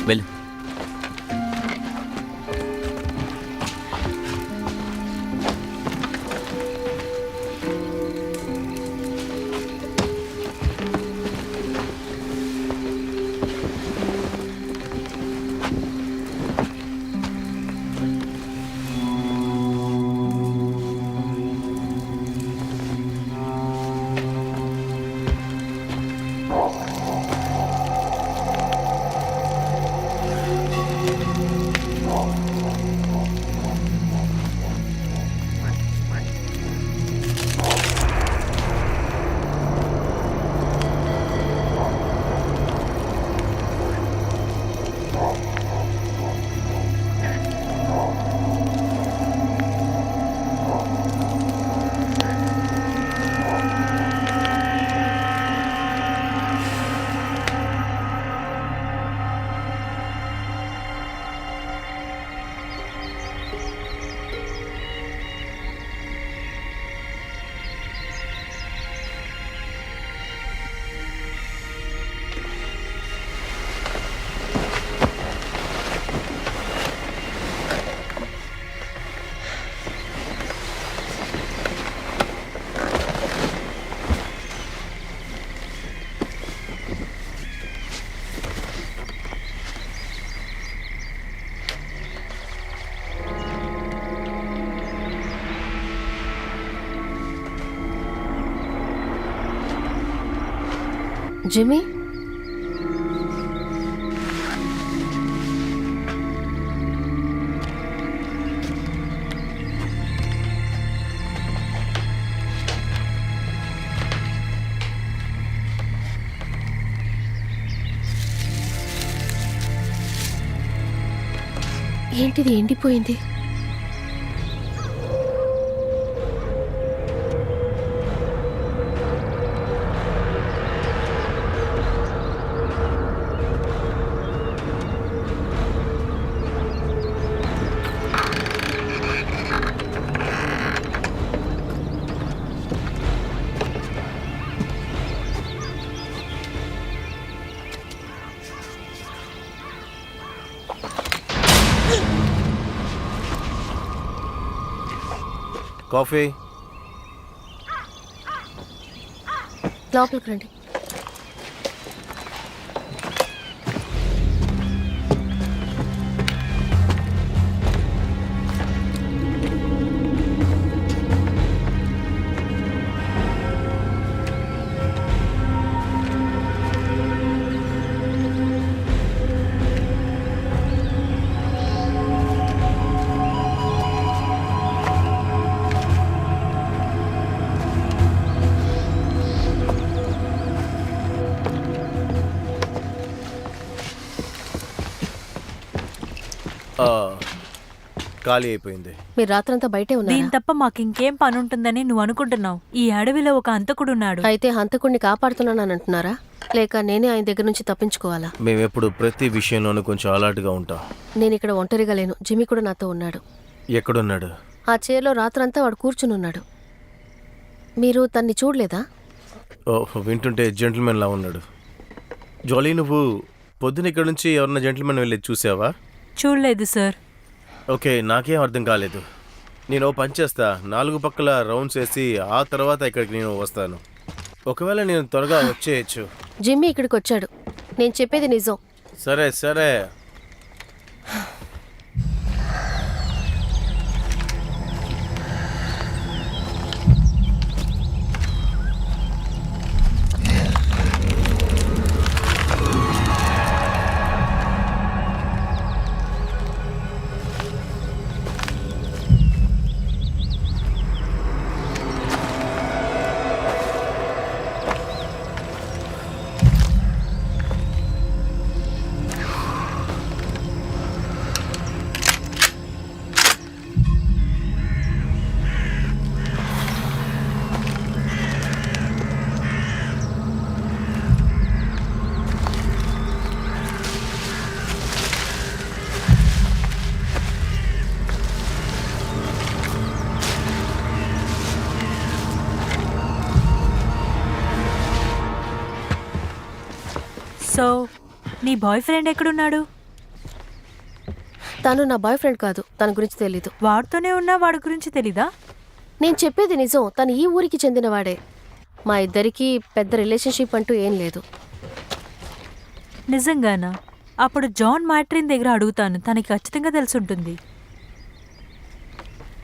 వెళ్ళు. జిమ్మీ, ఏంటిది ఎండిపోయింది? కాఫీ. లోపలికి రండి. ఖాళీ అయిపోయింది. మీరు రాత్రంతా బయటే దీని ఉన్నారు. తప్ప మాకింకేం పని ఉంటుందని నువ్వు అనుకుంటున్నావు? ఈ అడవిలో ఒక హంతకుడున్నాడు. అయితే హంతకుడిని కాపాడుతున్నానని అంటున్నారా, లేక నేనే ఆయన దగ్గర నుంచి తప్పించుకోవాలా? మేమెప్పుడు ప్రతి విషయంలోనూ కొంచెం అలర్ట్గా ఉంటాం. నేను ఇక్కడ ఒంటరిగా లేను. జిమ్మీ కూడా నాతో ఉన్నాడు. ఎక్కడున్నాడు? ఆ చైర్లో రాత్రంతా వాడు కూర్చుని ఉన్నాడు. మీరు తన్ని చూడలేదా? ఓ, వింటుంటే జెంటిల్మెన్ లా ఉన్నాడు. జాలీ, నువ్వు పొద్దున ఇక్కడ నుంచి ఎవరన్నా జెంటిల్మెన్ వెళ్ళి చూసావా? చూడలేదు సార్. ఓకే, నాకేం అర్థం కాలేదు. నేను ఓ పని చేస్తా, 4 పక్కల రౌండ్స్ వేసి ఆ తర్వాత ఇక్కడికి నేను వస్తాను. ఒకవేళ నేను త్వరగా వచ్చేయచ్చు. జిమ్మీ ఇక్కడికి వచ్చాడు. నేను చెప్పేది నిజం. సరే సరే. సో నీ బాయ్ ఫ్రెండ్ ఎక్కడున్నాడు? తను నా బాయ్ ఫ్రెండ్ కాదు, తన గురించి తెలీదు. వాడితోనే ఉన్నా వాడి గురించి తెలీదా? నేను చెప్పేది నిజం, తను ఈ ఊరికి చెందినవాడే. మా ఇద్దరికి పెద్ద రిలేషన్షిప్ అంటూ ఏం లేదు. నిజంగానా? అప్పుడు జాన్ మ్యాట్రిన్ దగ్గర అడుగుతాను, తనకి ఖచ్చితంగా తెలుసుంటుంది.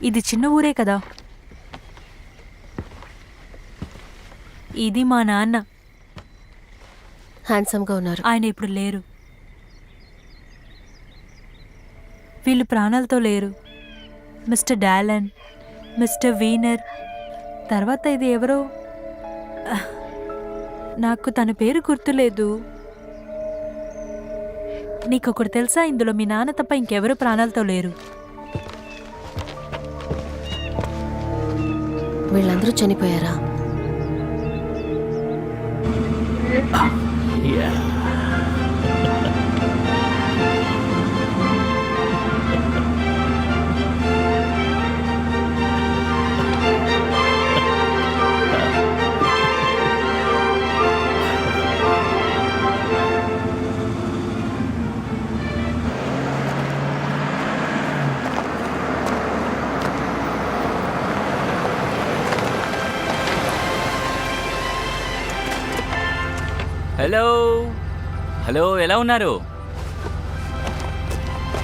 ఇది చిన్న ఊరే కదా. ఇది మా నాన్న. హ్యాండ్సమ్గా ఉన్నారు. ఆయన ఇప్పుడు లేరు. వీళ్ళు ప్రాణాలతో లేరు. మిస్టర్ డాలన్, మిస్టర్ వీనర్, తర్వాత ఇది ఎవరో, నాకు తన పేరు గుర్తులేదు. నీకొకటి తెలుసా, ఇందులో మీ నాన్న తప్ప ఇంకెవరు ప్రాణాలతో లేరు. వీళ్ళందరూ చనిపోయారా? హలో హలో, ఎలా ఉన్నారు?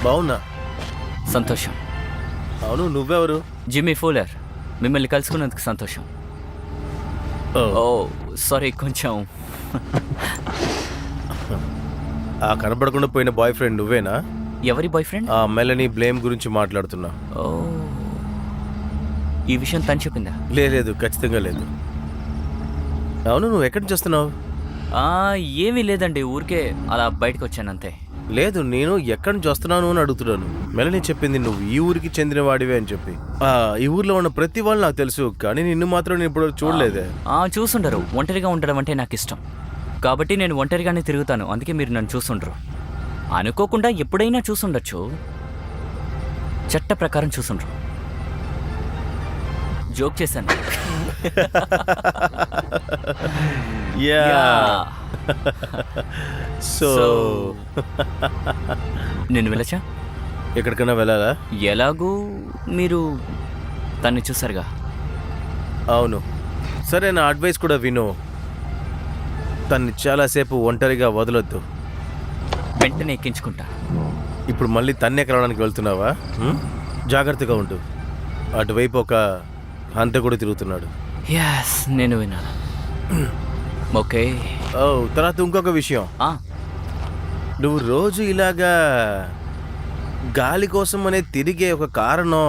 బావున్నా. సంతోషం. అవును, నువ్వెవరు? జిమ్మీ ఫూలర్. మిమ్మల్ని కలుసుకున్నందుకు సంతోషం. ఓ సారీ, కొంచెం ఆ కనపడకుండా పోయిన బాయ్ ఫ్రెండ్ నువ్వేనా? ఎవరి బాయ్ ఫ్రెండ్? ఆ మెలనీ బ్లేమ్ గురించి మాట్లాడుతున్నా. ఓ, ఈ విషయం తను చెప్పిందా? లేదు, ఖచ్చితంగా లేదు. అవును, నువ్వు ఎక్కడి నుంచి వస్తున్నావు? ఏమీ లేదండి, ఊరికే అలా బయటకు వచ్చాను అంతే. లేదు, నేను ఎక్కడి నుంచి వస్తున్నాను అని అడుగుతున్నాను. మెలనీ చెప్పింది నువ్వు ఈ ఊరికి చెందిన వాడివే అని చెప్పి. ఈ ఊర్లో ఉన్న ప్రతి వాళ్ళు నాకు తెలుసు, కానీ నిన్ను మాత్రం నేను ఇప్పుడు చూడలేదే. చూసుండరు. ఒంటరిగా ఉండడం అంటే నాకు ఇష్టం, కాబట్టి నేను ఒంటరిగానే తిరుగుతాను. అందుకే మీరు నన్ను చూసుండరు. అనుకోకుండా ఎప్పుడైనా చూసుండొచ్చు, చట్ట ప్రకారం చూసుండ్రు. జోక్ చేశాను. సో నేను వెళ్ళచ్చా? ఎక్కడికైనా వెళ్ళాలా? ఎలాగూ మీరు తన్ని చూసారుగా. అవును, సరే, నా అడ్వైస్ కూడా విను. తన్ని చాలాసేపు ఒంటరిగా వదలొద్దు. వెంటనే ఎక్కించుకుంటా. ఇప్పుడు మళ్ళీ తన్నే కలవడానికి వెళ్తున్నావా? జాగ్రత్తగా ఉండు. అటువైపు ఒక హంతకుడు తిరుగుతున్నాడు. యాస్, నేను విన్నాను. ఓకే. తర్వాత ఇంకొక విషయం, నువ్వు రోజు ఇలాగా గాలి కోసం అనే తిరిగే ఒక కారణం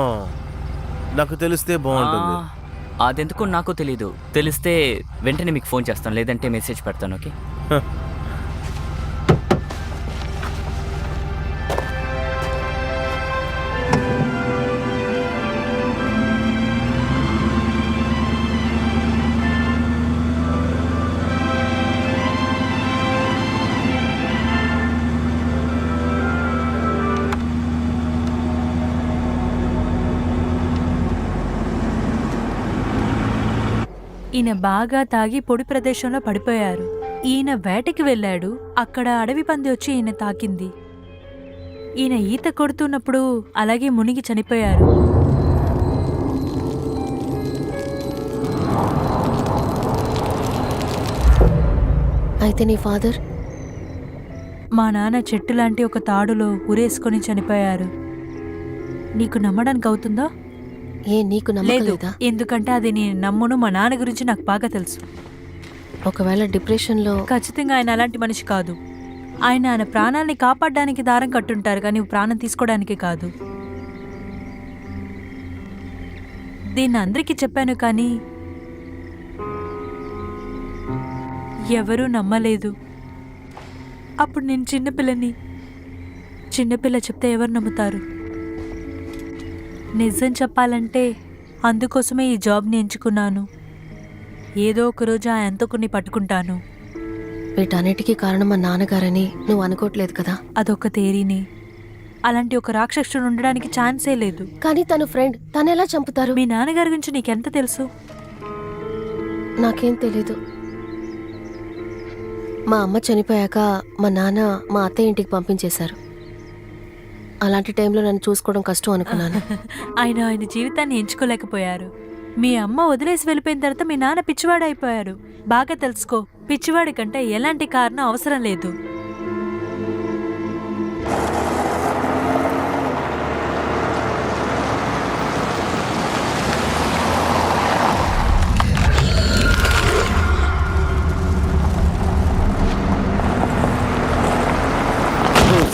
నాకు తెలిస్తే బాగుంటుంది. అదెందుకో నాకు తెలీదు. తెలిస్తే వెంటనే మీకు ఫోన్ చేస్తాను, లేదంటే మెసేజ్ పెడతాను. ఓకే. ఈయన బాగా తాగి పొడి ప్రదేశంలో పడిపోయారు. ఈయన వేటకి వెళ్ళాడు. అక్కడ అడవి పంది వచ్చి ఈయన తాకింది. ఈయన ఈత కొడుతున్నప్పుడు అలాగే మునిగి చనిపోయారు. అయితే నీ ఫాదర్? మా నాన్న చెట్టు లాంటి ఒక తాడులో ఉరేసుకొని చనిపోయారు. నీకు నమ్మడానికి అవుతుందా? నీకు లేదు, నమ్మలేదా? ఎందుకంటే అది నేను నమ్మును. మా నాన్న గురించి నాకు బాగా తెలుసు. ఒకవేళ డిప్రెషన్లో? ఖచ్చితంగా ఆయన అలాంటి మనిషి కాదు. ఆయన ప్రాణాల్ని కాపాడడానికి దారం కట్టుంటారు, కానీ ప్రాణం తీసుకోవడానికి కాదు. దీన్ని అందరికీ చెప్పాను, కానీ ఎవరూ నమ్మలేదు. అప్పుడు నేను చిన్నపిల్లని. చిన్నపిల్ల చెప్తే ఎవరు నమ్ముతారు? నిజం చెప్పాలంటే అందుకోసమే ఈ జాబ్ని ఎంచుకున్నాను. ఏదో ఒకరోజు ఆ హంతకుడిని పట్టుకుంటాను. వీటన్నిటికీ కారణం మా నాన్నగారని నువ్వు అనుకోవట్లేదు కదా? అదొక థియరీని. అలాంటి ఒక రాక్షసుడు ఉండడానికి ఛాన్సే లేదు. కానీ తను ఫ్రెండ్, తనెలా చంపుతారు? మీ నాన్నగారి గురించి నీకెంత తెలుసు? నాకేం తెలీదు. మా అమ్మ చనిపోయాక మా నాన్న మా అత్తయ్య ఇంటికి పంపించేశారు. అలాంటి టైంలో నన్ను చూసుకోవడం కష్టం అనుకున్నాను. ఆయన జీవితాన్ని ఎంచుకోలేకపోయారు. మీ అమ్మ వదిలేసి వెళ్ళిపోయిన తర్వాత మీ నాన్న పిచ్చివాడైపోయారు. బాగా తెలుసుకో, పిచ్చివాడి కంటే ఎలాంటి కారణం అవసరం లేదు.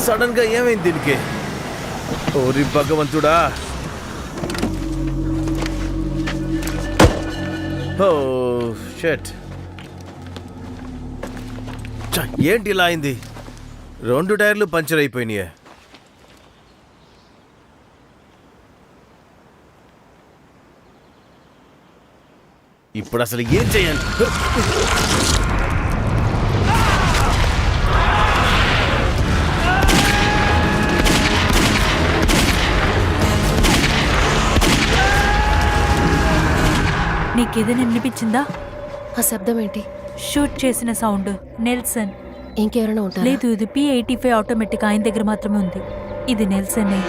సడన్ గా ఏమైంది దీనికి? ఓరి భగవంతుడా! ఓ షట్! ఏంటి ఇలా అయింది? 2 టైర్లు పంచర్ అయిపోయినాయి. ఇప్పుడు అసలు ఏం చేయాలి? నీకేదైనా వినిపించిందా? ఆ శబ్దం ఏంటి? షూట్ చేసిన సౌండ్. నెల్సన్. ఇంకెవరైనా ఉంటారా? లేదు, ఇది P85 ఆటోమేటిక్ ఆయన దగ్గర మాత్రమే ఉంది. ఇది నెల్సనే.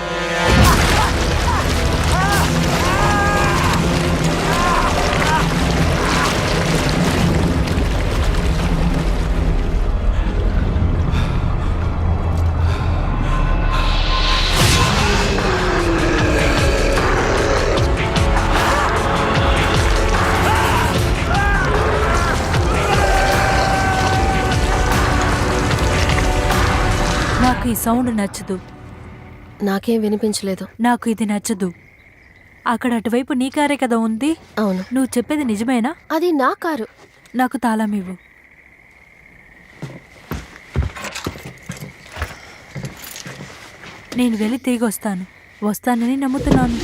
నాకు ఈ సౌండ్ నచ్చదు. నాకేం వినిపించలేదు. నాకు ఇది నచ్చదు. అక్కడ అటువైపు నీ కారే కదా ఉంది. అవును. నువ్వు చెప్పేది నిజమేనా? అది నా కారు. నాకు తాళం ఇవ్వు. నేను వెళ్ళి తిరిగి వస్తానని నమ్ముతున్నాను.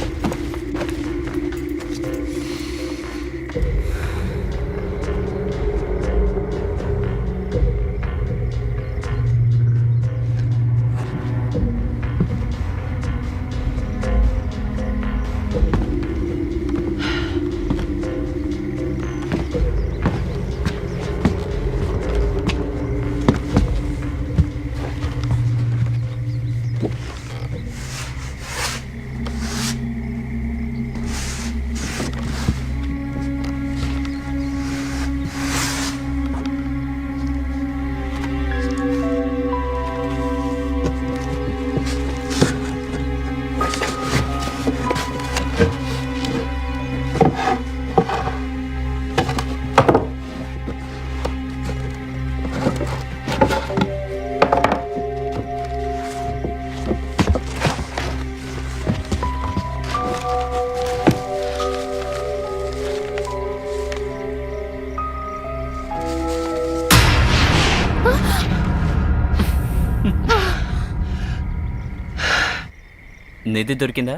నిధి దొరికిందా?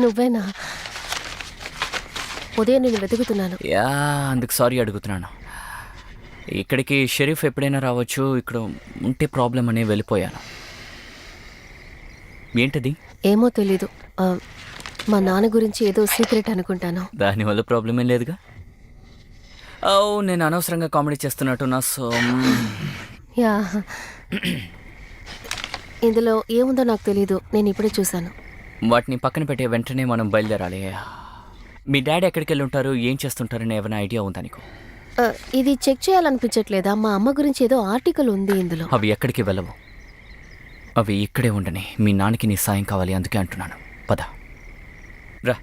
నువ్వేనా? ఉదయం నేను వెతుకుతున్నాను. యా, అందుకు సారీ అడుగుతున్నాను. ఇక్కడికి షరీఫ్ ఎప్పుడైనా రావచ్చు, ఇక్కడ ఉంటే ప్రాబ్లం అనే వెళ్ళిపోయాను. ఏంటది? ఏమో తెలీదు. మా నాన్న గురించి ఏదో సీక్రెట్ అనుకుంటాను. దానివల్ల ప్రాబ్లం ఏం లేదుగా. ఓ, నేను అనవసరంగా కామెడీ చేస్తున్నట్టు సో యా, ఇందులో ఏముందో నాకు తెలీదు. నేను ఇప్పుడే చూశాను. వాటిని పక్కన పెట్టే వెంటనే మనం బయలుదేరాలి. మీ డాడీ ఎక్కడికి వెళ్ళి ఉంటారు, ఏం చేస్తుంటారని ఏమైనా ఐడియా ఉందా నీకు? ఇది చెక్ చేయాలనిపించట్లేదా? మా అమ్మ గురించి ఏదో ఆర్టికల్ ఉంది ఇందులో. అవి ఎక్కడికి వెళ్ళవు, అవి ఇక్కడే ఉండని. మీ నాన్నకి నీ సాయం కావాలి, అందుకే అంటున్నాను. పద రా.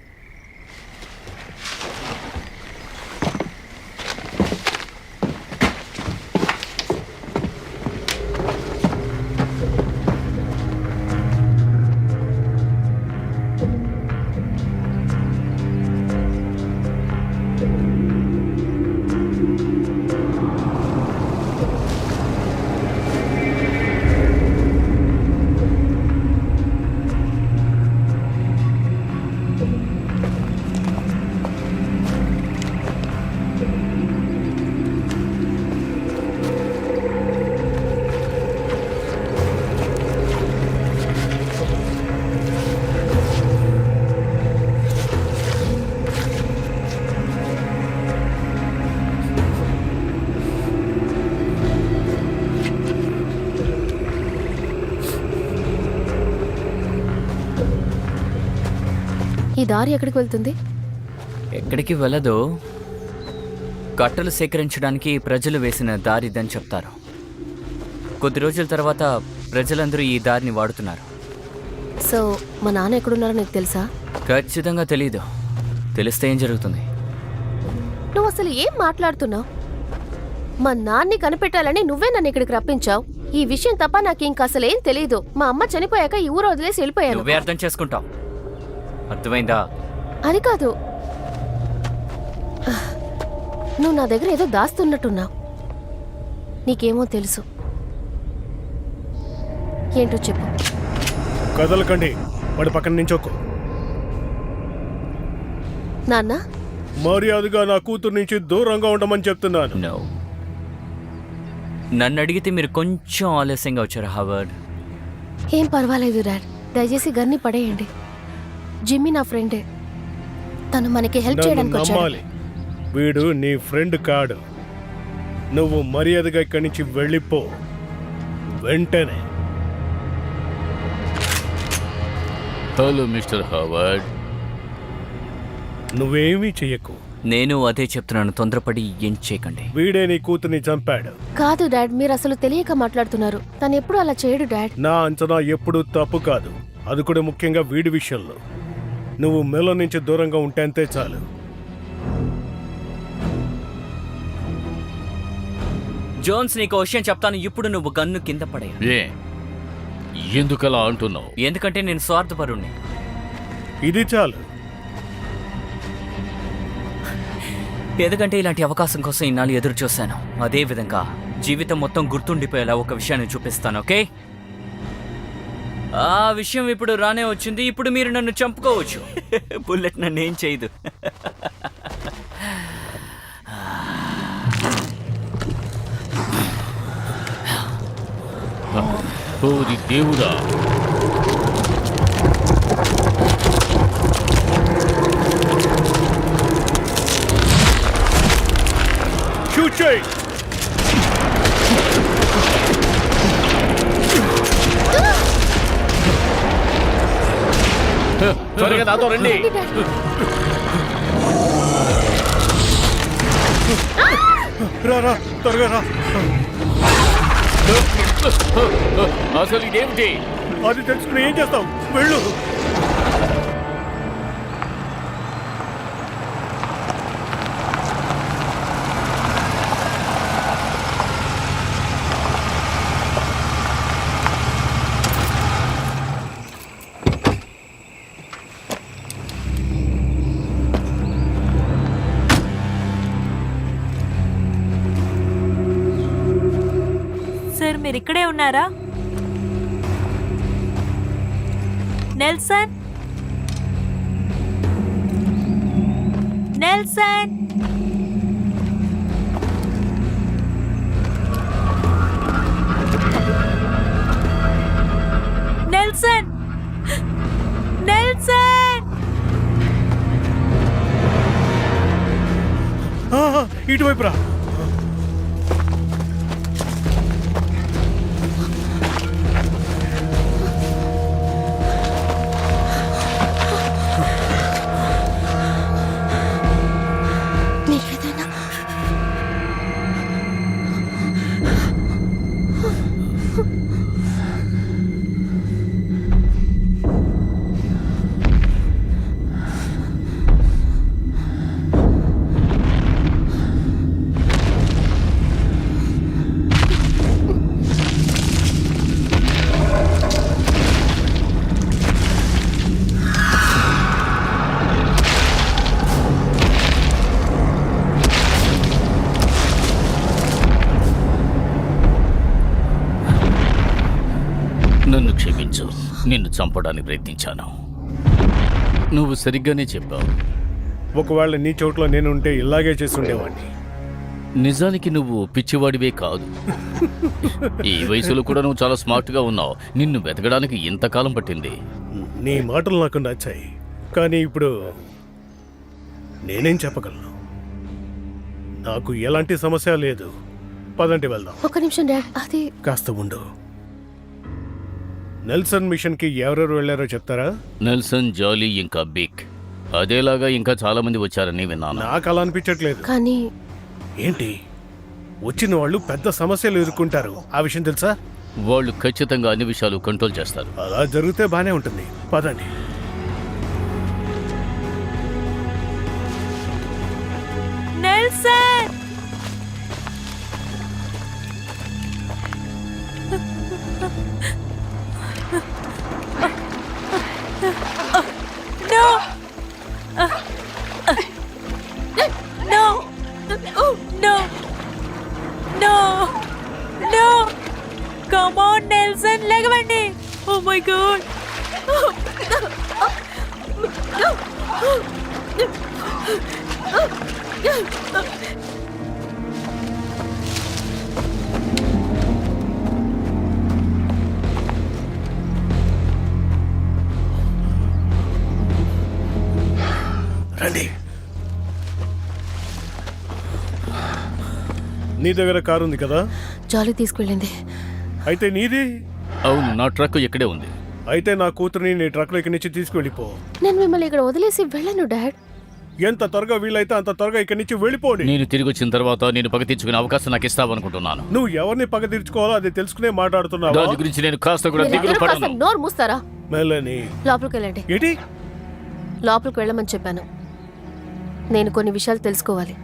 ఈ దారి ఎక్కడికి వెళ్తుంది? ఎక్కడికి వెళ్ళదు, కట్టలు సేకరించడానికి ప్రజలు వేసిన దారిదని చెప్తారు. కొద్ది రోజుల తర్వాత ప్రజలందరూ ఈ దారిని వాడుతున్నారు. సో మా నాన్న ఎక్కడున్నారో నీకు తెలుసా? ఖచ్చితంగా తెలీదు. తెలిస్తే ఏం జరుగుతుంది? నువ్వు అసలు ఏం మాట్లాడుతున్నావు? మా నాన్ని కనిపెట్టాలని నువ్వే నన్ను ఇక్కడికి రప్పించావు. ఈ విషయం తప్ప నాకు ఇంక అసలు ఏం తెలీదు. మా అమ్మ చనిపోయాక ఈ ఊరు వదిలేసి వెళ్ళిపోయాను. నువ్వే అర్థం చేసుకుంటావు. అర్థమైందా? అది కాదు, నువ్వు నా దగ్గర ఏదో దాస్తున్నట్టున్నావు. నీకేమో తెలుసు. ఏంటో చెప్పు. కదలకండి, వాడి పక్కన నించోకు. నాన్న, మర్యాదగా నా కూతురు నుంచి దూరంగా ఉండమని చెప్తున్నాను. నో. నన్ను అడిగితే మీరు కొంచెం ఆలస్యంగా వచ్చారు హావర్డ్. ఏం పర్వాలేదు డాడ్. దయచేసి గన్ని పడేయండి. జిమ్మీ నా ఫ్రెండే. తను మనకి హెల్ప్ నన్ను చేయడానికి వచ్చాడు. నమ్మాలి. వీడు నీ ఫ్రెండ్ కాడు. నువ్వు మర్యాదగా ఇక్కడి నుంచి వెళ్ళిపో వెంటనే. Hello mister Howard. నువ్వేమీ చెయ్యకు. నేను అదే చెప్తున్నాను, తొందరపడి ఏం చేయకండి. వీడే నీ కూతుర్ని చంపాడు. కాదు డాడ్, మీరు అసలు తెలియక మాట్లాడుతున్నారు. తను ఎప్పుడు అలా చేయడు డాడ్. నా అంచనా ఎప్పుడూ తప్పు కాదు. అది కూడా ముఖ్యంగా వీడి విషయంలో. నువ్వు మెలో నుంచి దూరంగా ఉంటే అంతే చాలు. జోన్స్, నీకు విషయం చెప్తాను. ఇప్పుడు నువ్వు గన్ను కింద పడే. ఏ ఎందుకలా అంటున్నావు? ఎందుకంటే నేను స్వార్థపరుణ్ణి. ఇది చాలు. ఎందుకంటే ఇలాంటి అవకాశం కోసం ఇన్నాళ్ళు ఎదురు చూశాను. అదే విధంగా జీవితం మొత్తం గుర్తుండిపోయేలా ఒక విషయాన్ని చూపిస్తాను, ఓకే? ఆ విషయం ఇప్పుడు రానే వచ్చింది. ఇప్పుడు మీరు నన్ను చంపుకోవచ్చు. బుల్లెట్ నన్ను ఏం చేయదు. ఓరి దేవుడా! షూట్ చేయి. త్వరగా నాతో రండి. రా రా, త్వరగా రా. అసలు ఇదేమిటి? అది తెలుసుకుని ఏం చేస్తావు? వెళ్ళు. సార్, మీరు ఇక్కడే ఉన్నారా? Nelson, Nelson, Nelson, Nelson. ఇటువైపు రా. నీకేదైనా నన్ను క్షమించు. నిన్ను చంపడానికి ప్రయత్నించాను. నువ్వు సరిగ్గానే చెప్పావు. ఒకవేళ నీ చోట్లో నేను ఉంటే ఇలాగే చేస్తుండేవాడిని. నిజానికి నువ్వు పిచ్చివాడివే కాదు. ఈ వయసులో కూడా నువ్వు చాలా స్మార్ట్గా ఉన్నావు. నిన్ను వెతకడానికి ఇంతకాలం పట్టింది. నీ మాటలు నాకు నచ్చాయి, కానీ ఇప్పుడు నేనేం చెప్పగలను? నాకు ఎలాంటి సమస్య లేదు. పదండి వెళ్దాం. ఒక్క నిమిషం డాడ్, అది కాస్త ఉండు. నెల్సన్ మిషన్కి ఎవరెవరు వెళ్ళారో చెప్తారా? నెల్సన్, జాలీ ఇంకా బిక్. అదేలాగా ఇంకా చాలా మంది వచ్చారని విన్నాను. నాకు అలా అనిపించట్లేదు. కానీ ఏంటి, వచ్చిన వాళ్ళు పెద్ద సమస్యలు ఎదుర్కొంటారు, ఆ విషయం తెలుసా? వాళ్ళు ఖచ్చితంగా అన్ని విషయాలు కంట్రోల్ చేస్తారు. అలా జరిగితే బానే ఉంటుంది, పదండి. Nelson! No! No! No! No! No! Come on, Nelson! లెగవండి! Oh my God! రండి. నీ దగ్గర కారు ఉంది కదా? జాలి తీసుకెళ్ళింది. అయితే నీది? అవును, నా ట్రక్ ఇక్కడే ఉంది. అయితే నా కూతురిని నీ ట్రక్లో ఇక్కడి నుంచి తీసుకెళ్ళిపో. నేను మిమ్మల్ని ఇక్కడ వదిలేసి వెళ్ళను డాడ్. ఎంత త్వరగా వీలైతే అంత త్వరగా ఇక్కడి నుంచి వెళ్ళిపోండి. నేను తిరిగి వచ్చిన తర్వాత నేను పగ తీర్చుకునే అవకాశం నాకు ఇస్తావనుకుంటున్నాను. నువ్వు ఎవరిని పగ తీర్చుకోవాలో అది తెలుసుకునే మాట్లాడుతున్నావా? దాని గురించి నేను కాస్త కూడా దిగులు మీరిద్దరూ కాస్త పడను. నోరు మూస్తారా? మెలని, లోపలికి వెళ్ళండి. ఏంటి? లోపలికి వెళ్ళమని చెప్పాను. నేను కొన్ని విషయాలు తెలుసుకోవాలి.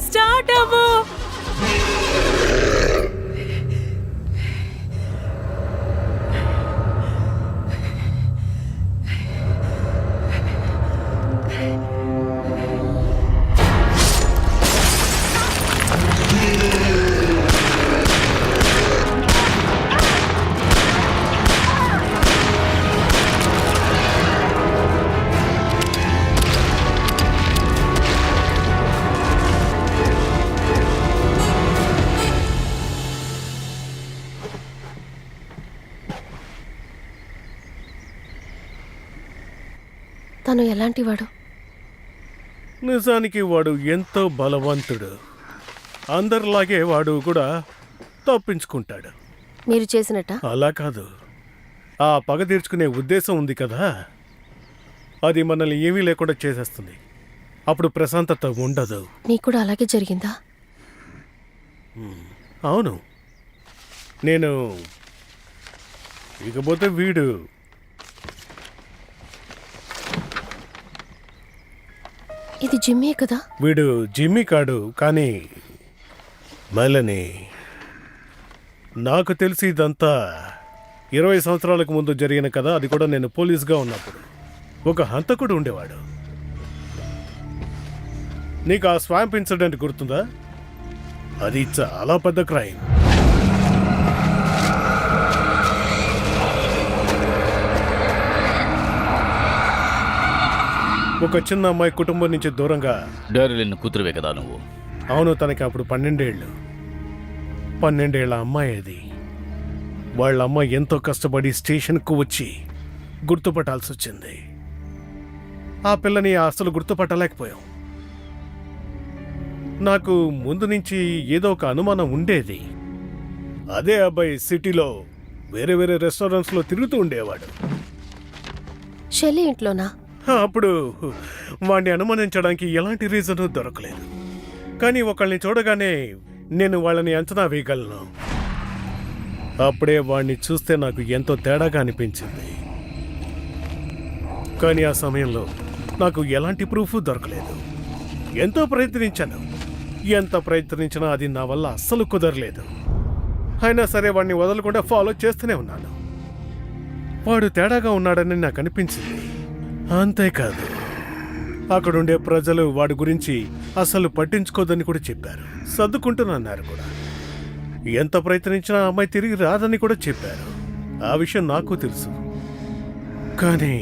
స్టార్ట్ అవ్వు! తను ఎలాంటివాడు? నిజానికి వాడు ఎంతో బలవంతుడు. అందరిలాగే వాడు కూడా తప్పించుకుంటాడు. మీరు చేసినట్ట? అలా కాదు, ఆ పగ తీర్చుకునే ఉద్దేశం ఉంది కదా, అది మనల్ని ఏమీ లేకుండా చేసేస్తుంది. అప్పుడు ప్రశాంతత ఉండదు. నీకు కూడా అలాగే జరిగిందా? అవును. నేను ఇకపోతే వీడు ఇది జిమ్మే కదా? వీడు జిమ్మీ కాడు, కానీ మెలని. నాకు తెలిసి ఇదంతా 20 సంవత్సరాలకు ముందు జరిగిన కదా, అది కూడా నేను పోలీస్గా ఉన్నప్పుడు. ఒక హంతకుడు ఉండేవాడు. నీకు ఆ స్వాంప్ ఇన్సిడెంట్ గుర్తుందా? అది చాలా పెద్ద క్రైమ్. ఒక చిన్న అమ్మాయి కుటుంబం నుంచి దూరంగా. డారెలిన్ కూతురువే కదా నువ్వు? అవును, తనకి అప్పుడు 12 ఏళ్ళు. 12 ఏళ్ల అమ్మాయి అది. వాళ్ళ అమ్మ ఎంతో కష్టపడి స్టేషన్కు వచ్చి గుర్తుపట్టాల్సి వచ్చింది. ఆ పిల్లని అసలు గుర్తుపట్టలేకపోయాం. నాకు ముందు నుంచి ఏదో ఒక అనుమానం ఉండేది. అదే అబ్బాయి సిటీలో వేరే వేరే రెస్టారెంట్స్లో తిరుగుతూ ఉండేవాడు. షెల్లీ ఇంట్లోనా? అప్పుడు వాడిని అనుమానించడానికి ఎలాంటి రీజను దొరకలేదు. కానీ ఒకళ్ళని చూడగానే నేను వాళ్ళని అంచనా వేయగలను. అప్పుడే వాడిని చూస్తే నాకు ఎంతో తేడాగా అనిపించింది. కానీ ఆ సమయంలో నాకు ఎలాంటి ప్రూఫ్ దొరకలేదు. ఎంతో ప్రయత్నించాను. ఎంత ప్రయత్నించినా అది నా వల్ల అస్సలు కుదరలేదు. అయినా సరే వాడిని వదలకుండా ఫాలో చేస్తూనే ఉన్నాను. వాడు తేడాగా ఉన్నాడని నాకు అనిపించింది. అంతేకాదు, అక్కడుండే ప్రజలు వాడి గురించి అసలు పట్టించుకోదని కూడా చెప్పారు. సర్దుకుంటున్నారు కూడా. ఎంత ప్రయత్నించినా ఆ అమ్మాయి తిరిగి రాదని కూడా చెప్పారు. ఆ విషయం నాకు తెలుసు. కానీ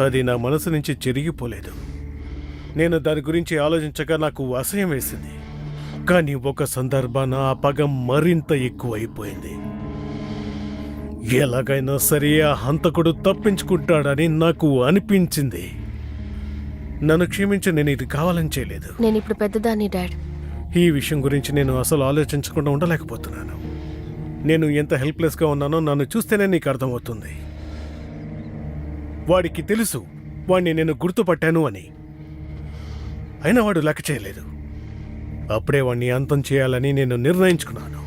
అది నా మనసు నుంచి చెరిగిపోలేదు. నేను దాని గురించి ఆలోచించగా నాకు అసహ్యం వేసింది. కానీ ఒక సందర్భాన ఆ పగ మరింత ఎక్కువైపోయింది. ఎలాగైనా సరే ఆ హంతకుడు తప్పించుకుంటాడని నాకు అనిపించింది. నన్ను క్షమించి, నేను ఇది కావాలని చేయలేదు. నేను ఇప్పుడు పెద్దదాన్ని డాడ్. ఈ విషయం గురించి నేను అసలు ఆలోచించకుండా ఉండలేకపోతున్నాను. నేను ఎంత హెల్ప్లెస్గా ఉన్నానో నన్ను చూస్తేనే నీకు అర్థమవుతుంది. వాడికి తెలుసు వాడిని నేను గుర్తుపట్టాను అని. అయినా వాడు లెక్క చేయలేదు. అప్పుడే వాడిని అంతం చేయాలని నేను నిర్ణయించుకున్నాను.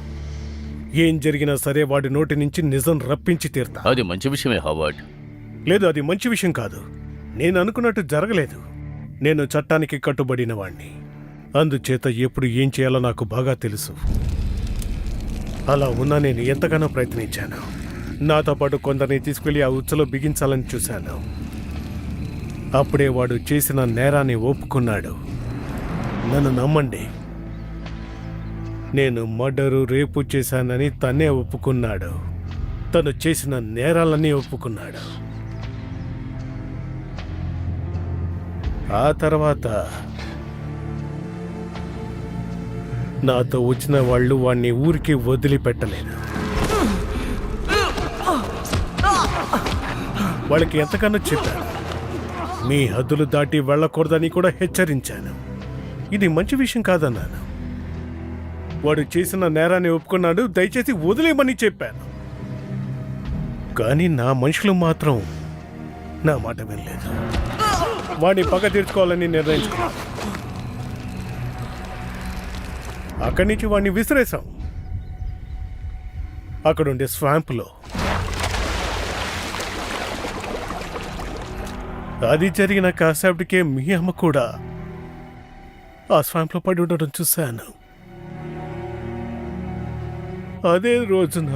ఏం జరిగినా సరే వాడి నోటి నుంచి నిజం రప్పించి తీరుతా. అది మంచి విషయమే హావర్డ్. లేదు, అది మంచి విషయం కాదు. నేను అనుకున్నట్టు జరగలేదు. నేను చట్టానికి కట్టుబడిన వాణ్ణి. అందుచేత ఎప్పుడు ఏం చేయాలో నాకు బాగా తెలుసు. అలా ఉన్నా నేను ఎంతగానో ప్రయత్నించాను. నాతో పాటు కొందరిని తీసుకెళ్లి ఆ ఉచ్చలో బిగించాలని చూశాను. అప్పుడే వాడు చేసిన నేరాన్ని ఒప్పుకున్నాడు. నన్ను నమ్మండి, నేను మర్డరు, రేపు చేశానని తనే ఒప్పుకున్నాడు. తను చేసిన నేరాలన్నీ ఒప్పుకున్నాడు. ఆ తర్వాత నాతో వచ్చిన వాళ్ళు వాణ్ణి ఊరికి వదిలిపెట్టలేదు. వాళ్ళకి ఎంతకన్నా చెప్పాను. మీ హద్దులు దాటి వెళ్ళకూడదని కూడా హెచ్చరించాను. ఇది మంచి విషయం కాదన్నాను. వాడు చేసిన నేరాన్ని ఒప్పుకున్నాడు. దయచేసి వదిలేయమని చెప్పాను. కానీ నా మనుషులు మాత్రం నా మాట వినలేదు. వాడిని పగ తీర్చుకోవాలని నిర్ణయించుకున్నాను. అక్కడి నుంచి వాడిని విసిరేశాం. అక్కడుండే స్వాంప్లో. అది జరిగిన కాసేపటికే మీ అమ్మ కూడా ఆ స్వాంప్లో పడి ఉండడం చూశాను. అదే రోజున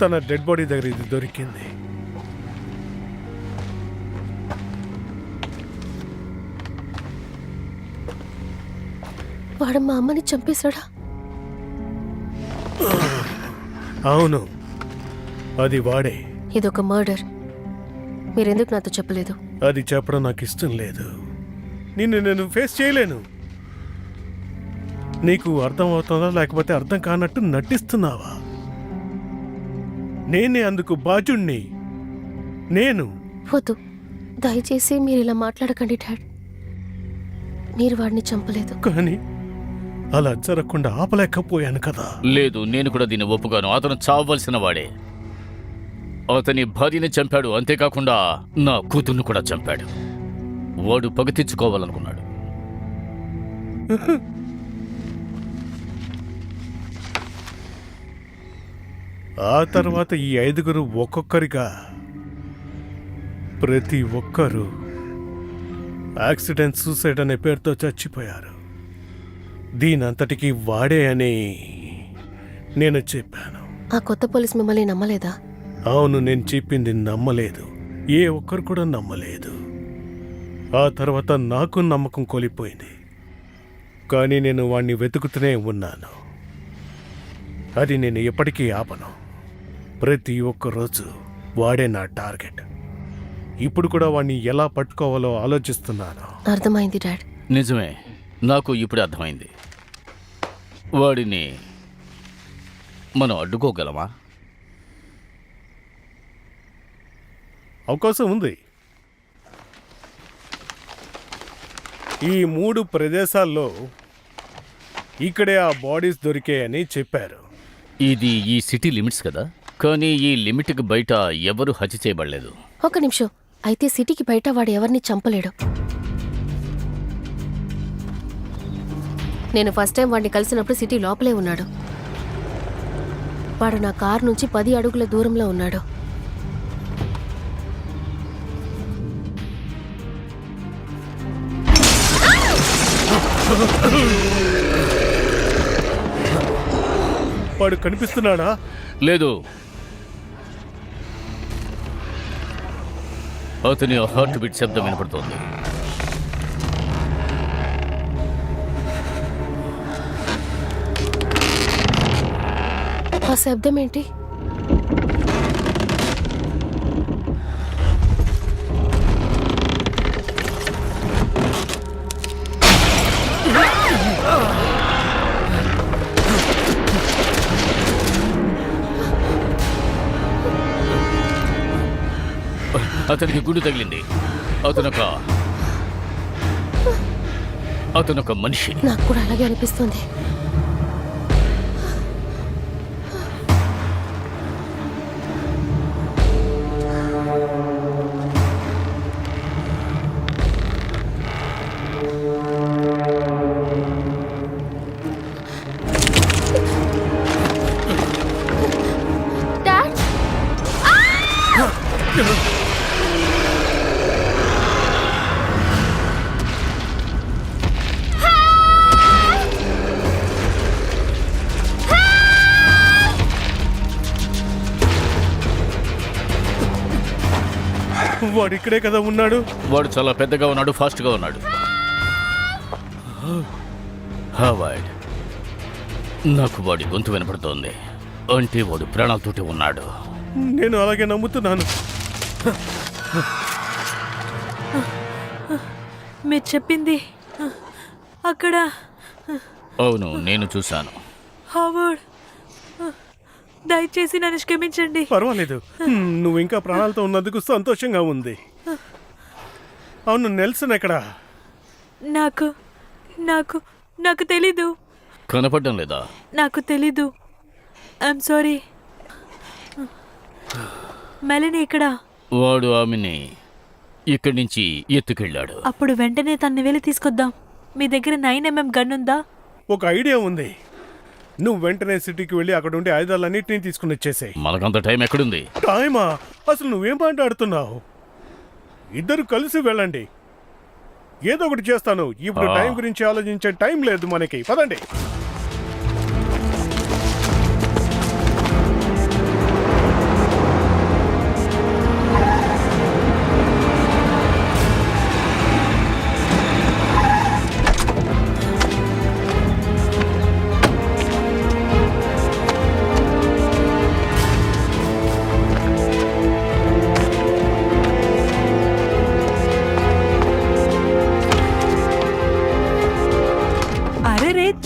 తన డెడ్ బాడీ దగ్గర ఇది దొరికింది. వాడు మా అమ్మని చంపేశాడా? అవును, అది వాడే. ఇదొక మర్డర్. మీరెందుకు నాతో చెప్పలేదు? అది చెప్పడం నాకు ఇష్టం లేదు. నేను ఫేస్ చేయలేను. నీకు అర్థం అవుతుందా లేకపోతే అర్థం కానట్టు నటిస్తున్నావా? నేనే అందుకు బాధ్యుణ్ణి. నేను. వద్దు, దయచేసి మీరు ఇలా మాట్లాడకండి డాడ్. మీరు వాడిని చంపలేదు. కానీ అలా జరగకుండా ఆపలేకపోయాను కదా. లేదు, నేను కూడా దీన్ని ఒప్పుగాను. అతను చావవలసిన వాడే. అతని భార్యని చంపాడు, అంతేకాకుండా నా కూతుర్ను కూడా చంపాడు. వాడు పగ తెచ్చుకోవాలనుకున్నాడు. ఆ తర్వాత ఈ 5 ఒక్కొక్కరిగా ప్రతి ఒక్కరూ యాక్సిడెంట్, సూసైడ్ అనే పేరుతో చచ్చిపోయారు. దీనంతటికీ వాడే అని నేను చెప్పాను. ఆ కొత్త పోలీస్ మిమ్మల్ని నమ్మలేదా? అవును, నేను చెప్పింది నమ్మలేదు. ఏ ఒక్కరు కూడా నమ్మలేదు. ఆ తర్వాత నాకు నమ్మకం కోల్పోయింది. కానీ నేను వాణ్ణి వెతుకుతూనే ఉన్నాను. అది నేను ఎప్పటికీ ఆపను. ప్రతి ఒక్క రోజు వాడే నా టార్గెట్. ఇప్పుడు కూడా వాణ్ణి ఎలా పట్టుకోవాలో ఆలోచిస్తున్నాను. అర్థమైంది డాడ్. నిజమే, నాకు ఇప్పుడు అర్థమైంది. వాడిని మనం అడ్డుకోగలమా? అవకాశం ఉంది. ఈ 3 ప్రదేశాల్లో ఇక్కడే ఆ బాడీస్ దొరికాయని చెప్పారు. ఇది ఈ సిటీ లిమిట్స్ కదా, కానీ ఈ లిమిట్కి బయట ఎవరు హత్య చేయబడలేదు. ఒక నిమిషం, అయితే సిటీకి బయట వాడు ఎవరిని చంపలేడు. నేను ఫస్ట్ టైం వాడిని కలిసినప్పుడు సిటీ లోపలే ఉన్నాడు. వాడు నా కారు నుంచి 10 అడుగుల దూరంలో ఉన్నాడు. వాడు కనిపిస్తున్నాడా? లేదు, అతని హార్ట్ బీట్ శబ్దం వినపడుతోంది. ఆ శబ్దం ఏంటి? అతనికి గుండు తగిలింది. అతనొక మనిషి. నాకు కూడా అలాగే అనిపిస్తుంది. డాడ్! వాడు ఇక్కడే కదా ఉన్నాడు. వాడు చాలా పెద్దగా ఉన్నాడు, ఫాస్ట్గా ఉన్నాడు. హావార్డ్, నాకు వాడి గొంతు వినపడుతోంది. అంటే వాడు ప్రాణాలతోటి ఉన్నాడు. నేను అలాగే నమ్ముతున్నాను. మీరు చెప్పింది అక్కడ అవును, నేను చూశాను. హావర్డ్, దయచేసి నన్ను క్షమించండి. పర్వాలేదు, నువ్వు ఇంకా ప్రాణాలతో ఉన్నందుకు సంతోషంగా ఉంది. అవును, నెల్సన్ ఎక్కడా? నాకు నాకు నాకు తెలీదు. కనపడడం లేదా? నాకు తెలీదు. I'm sorry. మెలిని ఇక్కడ. వాడు ఆమెని ఇక్కడి నుంచి ఎత్తుకెళ్ళాడు. అప్పుడు వెంటనే తన్ని వెళ్ళి తీసుకొద్దాం. మీ దగ్గర 9mm గన్ ఉందా? ఒక ఐడియా ఉంది. నువ్వు వెంటనే సిటీకి వెళ్ళి అక్కడ ఉండే ఆయుధాలన్నింటినీ తీసుకుని వచ్చేసాయి. మనకంత టైం ఎక్కడుంది? టైమా? అసలు నువ్వేం మాట్లాడుతున్నావు? ఇద్దరు కలిసి వెళ్ళండి, ఏదో ఒకటి చేస్తాను. ఇప్పుడు టైం గురించి ఆలోచించే టైం లేదు మనకి. పదండి.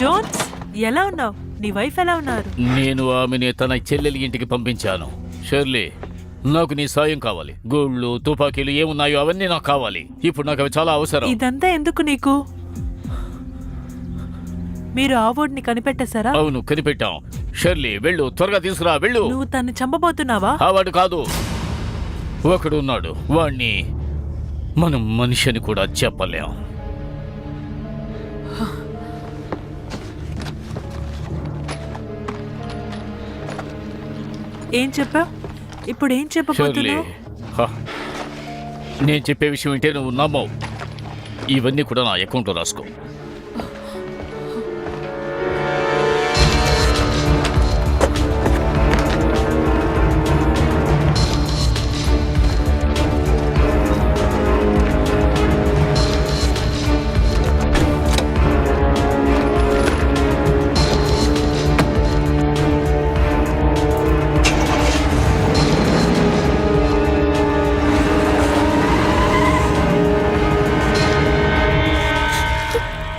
జోన్స్, ఎలా ఉన్నావు? నీ వైఫ్ ఎలా ఉన్నారు? నేను ఆమెని తన చెల్లెలి ఇంటికి పంపించాను. షెర్లీ, నాకు నీ సాయం కావాలి. గోళ్ళు, తుపాకీలు ఏమున్నాయో అవన్నీ నాకు కావాలి. ఇప్పుడు నాకు అవి చాలా అవసరం. ఇదంతా ఎందుకు నీకు? మీరు ఆవోడ్ని కనిపెట్టేశారా? అవును, కనిపెట్టాం. షెర్లీ, వెళ్ళు, త్వరగా తీసుకురా, వెళ్ళు. నువ్వు తన్ని చంపబోతున్నావా? వాడు కాదు, ఒకడు ఉన్నాడు. వాణ్ణి మనం మనిషి అని కూడా చెప్పలేం. ఏం చెప్పావు? ఇప్పుడు ఏం షెర్లీ, చెప్పబోతున్నావు? నేను చెప్పే విషయం ఏంటే నువ్వు నమ్మవు. ఇవన్నీ కూడా నా అకౌంట్లో రాసుకో.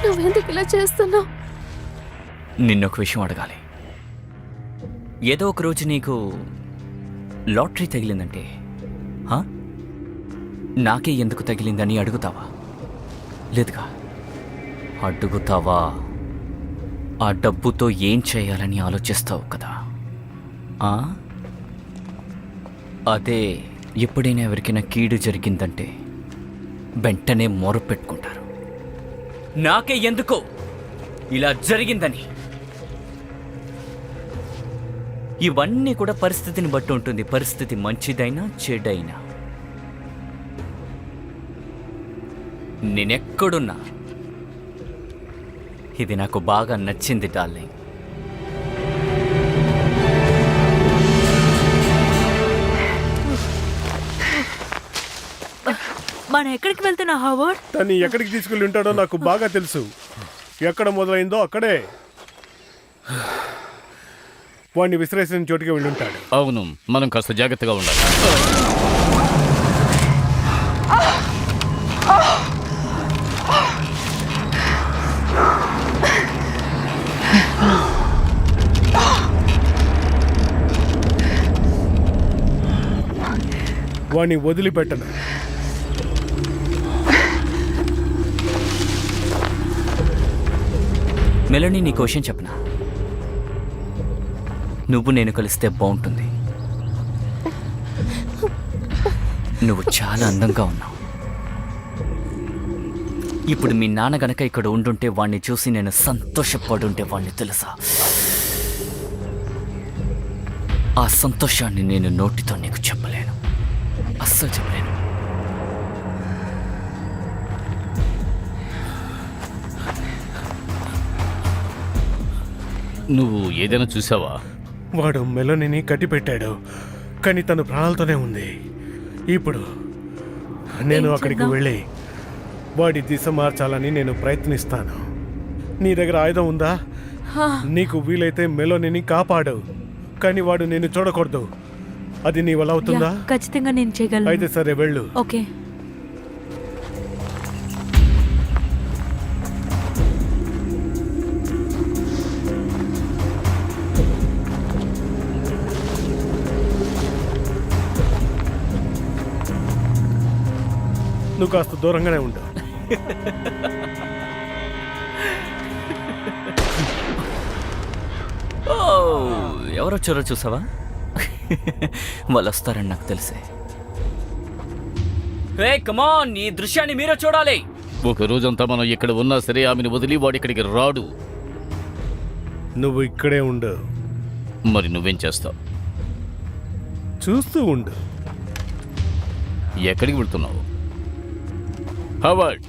నువ్వెందుకు ఇలా చేస్తున్నావు? నిన్నొక విషయం అడగాలి. ఏదో ఒక రోజు నీకు లాటరీ తగిలిందంటే నాకే ఎందుకు తగిలిందని అడుగుతావా? లేదుగా. అడుగుతావా? ఆ డబ్బుతో ఏం చేయాలని ఆలోచిస్తావు కదా. ఆ? అదే ఎప్పుడైనా ఎవరికైనా కీడు జరిగిందంటే వెంటనే మొరపెట్టుకుంటారు, నాకే ఎందుకో ఇలా జరిగిందని. ఇవన్నీ కూడా పరిస్థితిని బట్టి ఉంటుంది. పరిస్థితి మంచిదైనా చెడైనా. నేనెక్కడున్నా ఇది నాకు బాగా నచ్చింది డార్లింగ్. మనం ఎక్కడికి వెళ్తున్నా హావర్డ్? తన్ని ఎక్కడికి తీసుకెళ్ళి ఉంటాడో నాకు బాగా తెలుసు. ఎక్కడ మొదలైందో అక్కడే వాడిని విసిరేసిన చోటుకి వెళ్ళి ఉంటాడు. అవును, మనం కాస్త జాగ్రత్తగా ఉండాలి. వాడిని వదిలిపెట్టను. మెలోనీ, నీ క్వశ్చన్ చెప్పనా? నువ్వు నేను కలిస్తే బాగుంటుంది. నువ్వు చాలా అందంగా ఉన్నావు. ఇప్పుడు మీ నాన్న గనక ఇక్కడ ఉండుంటే వాణ్ణి చూసి నేను సంతోషపడుంటే వాణ్ణి తెలుసా? ఆ సంతోషాన్ని నేను నోటితో నీకు చెప్పలేను, అస్సలు చెప్పలేను. నువ్వు ఏదైనా చూసావా? వాడు మెలోనీని కట్టిపెట్టాడు, కానీ తను ప్రాణాలతోనే ఉంది. ఇప్పుడు నేను అక్కడికి వెళ్ళి వాడి దిశ మార్చాలని నేను ప్రయత్నిస్తాను. నీ దగ్గర ఆయుధం ఉందా? నీకు వీలైతే మెలోనీని కాపాడు, కానీ వాడు నేను చూడకూడదు. అది నీ వల్ల అవుతుందా? ఖచ్చితంగా నేను చేయగలను. అయితే సరే, వెళ్ళు. ఓకే. నువ్వు కాస్త దూరంగానే ఉండు. ఎవరొచ్చారో చూసావా? వాళ్ళు వస్తారని నాకు తెలిసే. హే కమాన్, ఈ దృశ్యాన్ని మీరే చూడాలి. ఒక రోజంతా మనం ఇక్కడ ఉన్నా సరే ఆమెను వదిలి వాడు ఇక్కడికి రాడు. నువ్వు ఇక్కడే ఉండు, మరి నువ్వేం చేస్తావు? చూస్తూ ఉండు. ఎక్కడికి వెళ్తున్నావు హావర్డ్?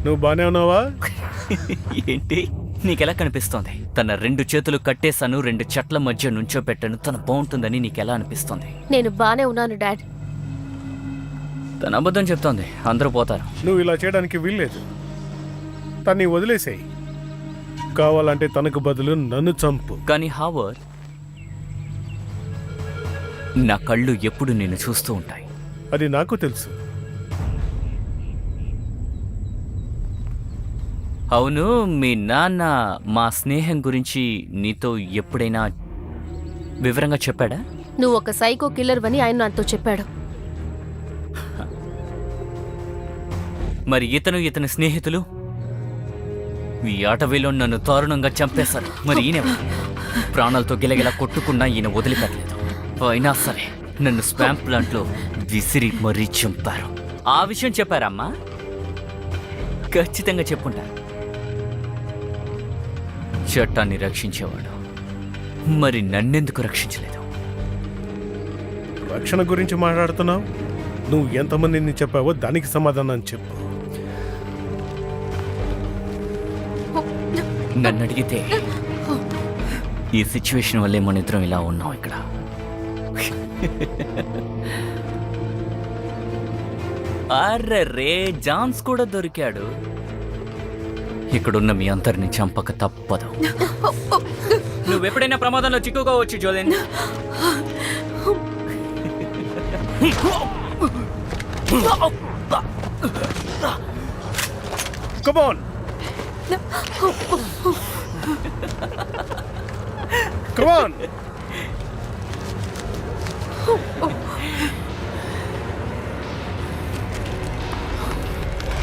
నువ్వు బానే ఉన్నావా? ఏంటి, నీకెలా కనిపిస్తోంది? తన 2 చేతులు కట్టేశాను, 2 చెట్ల మధ్య నుంచో పెట్టాను. తను బాగుంటుందని నీకెలా అనిపిస్తోంది? నేను బానే ఉన్నాను డాడ్. తన అబద్ధం చెప్తోంది, అందరూ పోతారు. నువ్వు ఇలా చేయడానికి వీల్లేదు. తన్ని వదిలేసేయి. కావాలంటే తనకు బదులు నన్ను చంపు. కానీ హావర్డ్, నా కళ్ళు ఎప్పుడు నిన్ను చూస్తూ ఉంటాయి. అది నాకు తెలుసు. అవును, మీ నాన్న మా స్నేహం గురించి నీతో ఎప్పుడైనా వివరంగా చెప్పాడా? నువ్వు ఒక సైకో కిల్లర్ అని ఆయన నాతో చెప్పాడు. మరి ఇతని స్నేహితులు ఈ ఆటవీలో నన్ను దారుణంగా చంపేశారు. మరి ఈయన ప్రాణాలతో గిలగిలా కొట్టుకున్నా ఈయన వదిలిపెట్టలేదు. అయినా సరే నన్ను స్పామ్ ప్లాంట్లో విసిరి మరీ చంపారు. ఆ విషయం చెప్పారమ్మా? ఖచ్చితంగా చెప్పుంటారు. చట్టాన్ని రక్షించేవాడు, మరి నన్నెందుకు రక్షించలేదు? రక్షణ గురించి మాట్లాడుతున్నావు. నువ్వు ఎంతమందిని చెప్పావో దానికి సమాధానం చెప్పు. నన్ను అడిగితే ఈ సిచ్యువేషన్ వల్లే మన ఇద్దరం ఇలా ఉన్నాం ఇక్కడ. అర్రే రే, జాన్స్ కూడా దొరికాడు. ఇక్కడున్న మీ అందరిని చంపక తప్పదు. నువ్వెప్పుడైనా ప్రమాదంలో చిక్కుకోవచ్చు జోలెన్. Come on. కమాన్,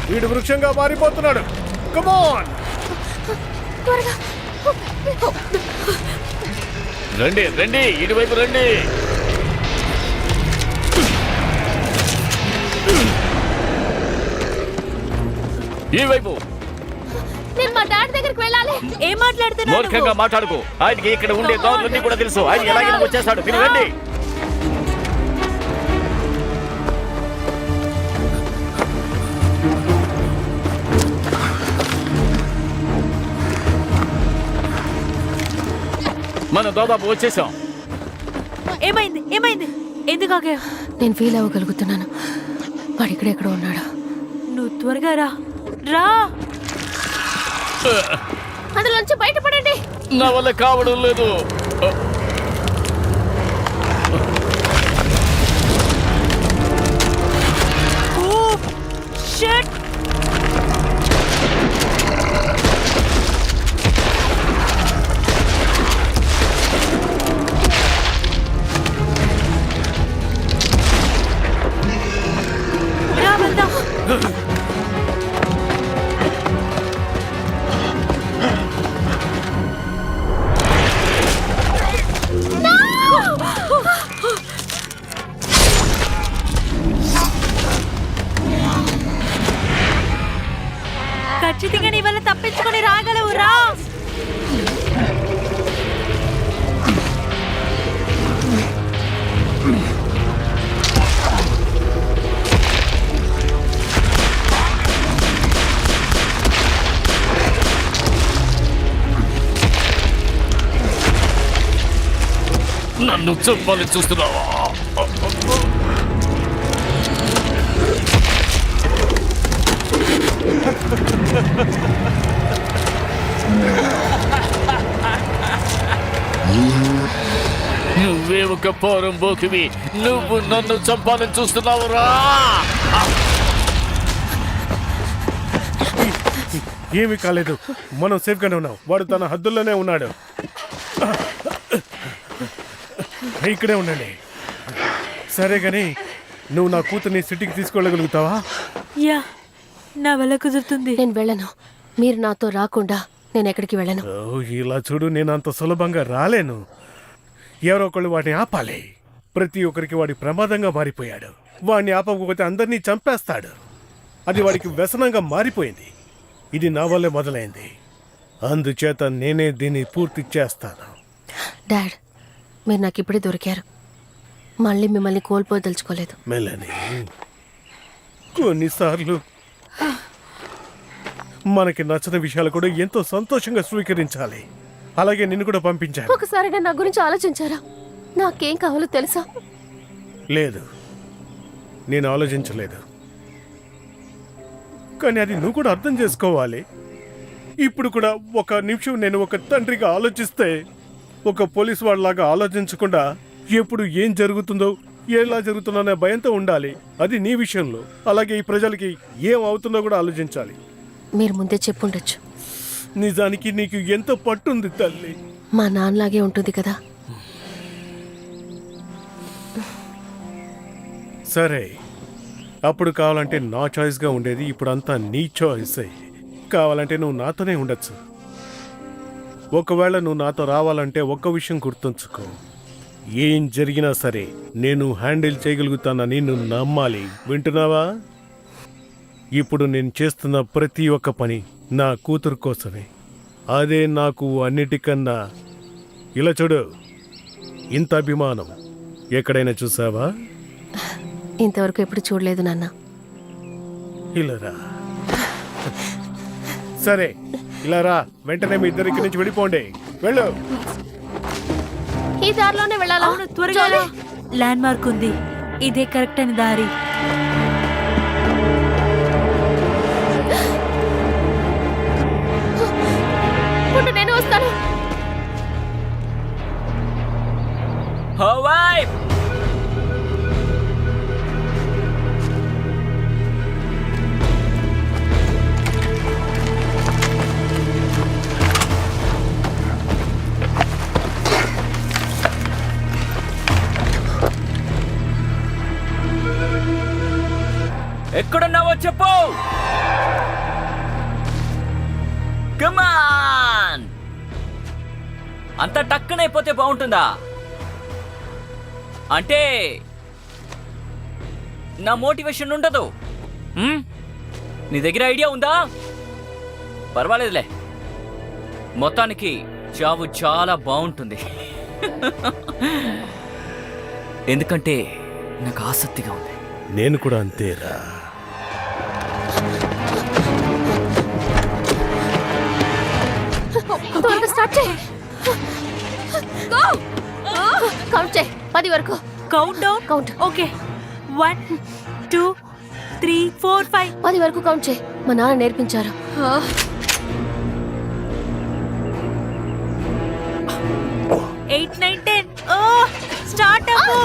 వీడు వృక్షంగా మారిపోతున్నాడు. కమాన్, త్వరగా. రండి రండి, ఇటువైపు రండి. ఈ వైపు. నేను మా డాడీ దగ్గరికి వెళ్ళాలి. ఏం మాట్లాడుతున్నావు మూర్ఖంగా మాట్లాడుకో. ఆయనకి ఇక్కడ ఉండే దారులన్నీ కూడా తెలుసు. ఆయన ఎలాగైనా వచ్చేస్తాడు. మీరు రండి. మనం దాదాపు వచ్చేసాం. ఏమైంది ఏమైంది ఎందుకు ఆగావు? నేను ఫీల్ అవ్వగలుగుతున్నాను. వాడు ఇక్కడెక్కడ ఉన్నాడు. నువ్వు త్వరగా రా రా. అందులోంచి బయటపడండి. నా వల్ల కావడం లేదు. ఓ షట్. రా వెళ్దాం. ఖచ్చితంగా నీ వల్ల తప్పించుకొని రాగలవు రా. నన్ను చంపాలని చూస్తున్నావా? నువ్వే ఒక పోరం బోకివి. నువ్వు నన్ను చంపాలని చూస్తున్నావురా? ఏమీ కాలేదు. మనం సేఫ్ గానే ఉన్నాం. వాడు తన హద్దుల్లోనే ఉన్నాడు. ఇక్కడే ఉండండి. సరే గాని నువ్వు నా కూతుర్ని సిటీకి తీసుకెళ్ళగలుగుతావా? యా, నా వల్ల కుదురుతుంది. నేను వెళ్ళను. మీరు నాతో రాకుండా నేను ఎక్కడికి వెళ్ళను. ఓ, ఇలా చూడు, నేను అంత సులభంగా రాలేను. ఎవరో ఒకళ్ళు వాడిని ఆపాలి. ప్రతి ఒక్కరికి వాడి ప్రమాదంగా మారిపోయాడు. వాడిని ఆపకపోతే అందరినీ చంపేస్తాడు. అది వాడికి వ్యసనంగా మారిపోయింది. ఇది నా వల్లే మొదలైంది. అందుచేత నేనే దీన్ని పూర్తి చేస్తాను. డాడ్, మీరు నాకు ఇప్పుడే దొరికారు. మళ్ళీ మిమ్మల్ని కోల్పోదలుచుకోలేదు. మెలని, కొన్నిసార్లు మనకి నచ్చని విషయాలు కూడా ఎంతో సంతోషంగా స్వీకరించాలి. అలాగే నిన్ను కూడా పంపించాను. ఒకసారి నా గురించి ఆలోచించారా? నాకేం కావాలో తెలుసా? లేదు, నేను ఆలోచించలేదు. కానీ అది నువ్వు కూడా అర్థం చేసుకోవాలి. ఇప్పుడు కూడా ఒక నిమిషం నేను ఒక తండ్రిగా ఆలోచిస్తే, ఒక పోలీసు వాళ్ళలాగా ఆలోచించకుండా ఎప్పుడు ఏం జరుగుతుందో ఎలా జరుగుతుందనే భయంతో ఉండాలి. అది నీ విషయంలో. అలాగే ఈ ప్రజలకి ఏం అవుతుందో కూడా ఆలోచించాలి. మీరు ముందే చెప్పుండొచ్చు. నిజానికి నీకు ఎంత పట్టుంది తల్లి. మా నాన్నలాగే ఉంటుంది కదా. సరే, అప్పుడు కావాలంటే నా చాయిస్గా ఉండేది. ఇప్పుడు అంతా నీ చాయిస్. కావాలంటే నువ్వు నాతోనే ఉండొచ్చు. ఒకవేళ నువ్వు నాతో రావాలంటే ఒక్క విషయం గుర్తుంచుకో. ఏం జరిగినా సరే నేను హ్యాండిల్ చేయగలుగుతానని నువ్వు నమ్మాలి. వింటున్నావా? ఇప్పుడు నేను చేస్తున్న ప్రతి ఒక్క పని నా కూతురు కోసమే. అదే నాకు అన్నిటికన్నా. ఇలా చూడు, ఇంత అభిమానం ఎక్కడైనా చూసావా? ఇంతవరకు ఎప్పుడు చూడలేదు నాన్న. ఇలా రా. సరే, ఇలా రా. వెంటనే మీ ఇద్దరు ఇక్కడి నుంచి వెళ్ళిపోండి. వెళ్ళు. ఈ దారిలోనే వెళ్ళాలా? అవును, త్వరగా రా. ల్యాండ్ మార్క్ ఉంది. ఇదే కరెక్ట్ అని దారి. ఉండు, నేను వస్తాను. హవాయ్! అంత టక్కునైపోతే బాగుంటుందా? అంటే నా మోటివేషన్ ఉండదు. నీ దగ్గర ఐడియా ఉందా? పర్వాలేదులే, మొత్తానికి చావు చాలా బాగుంటుంది. ఎందుకంటే నాకు ఆసక్తిగా ఉంది. నేను కూడా అంతేరా. త్వరగా స్టార్ట్ చేయి. కౌంట్ చేయి 10 వరకు. Count down. కౌంట్. ఓకే 1 2 3 4 5. 10 వరకు కౌంట్ చేయి. మా నాన్న నేర్పించారు. 8 9 10. ఓ స్టార్ట్ అవ్వు.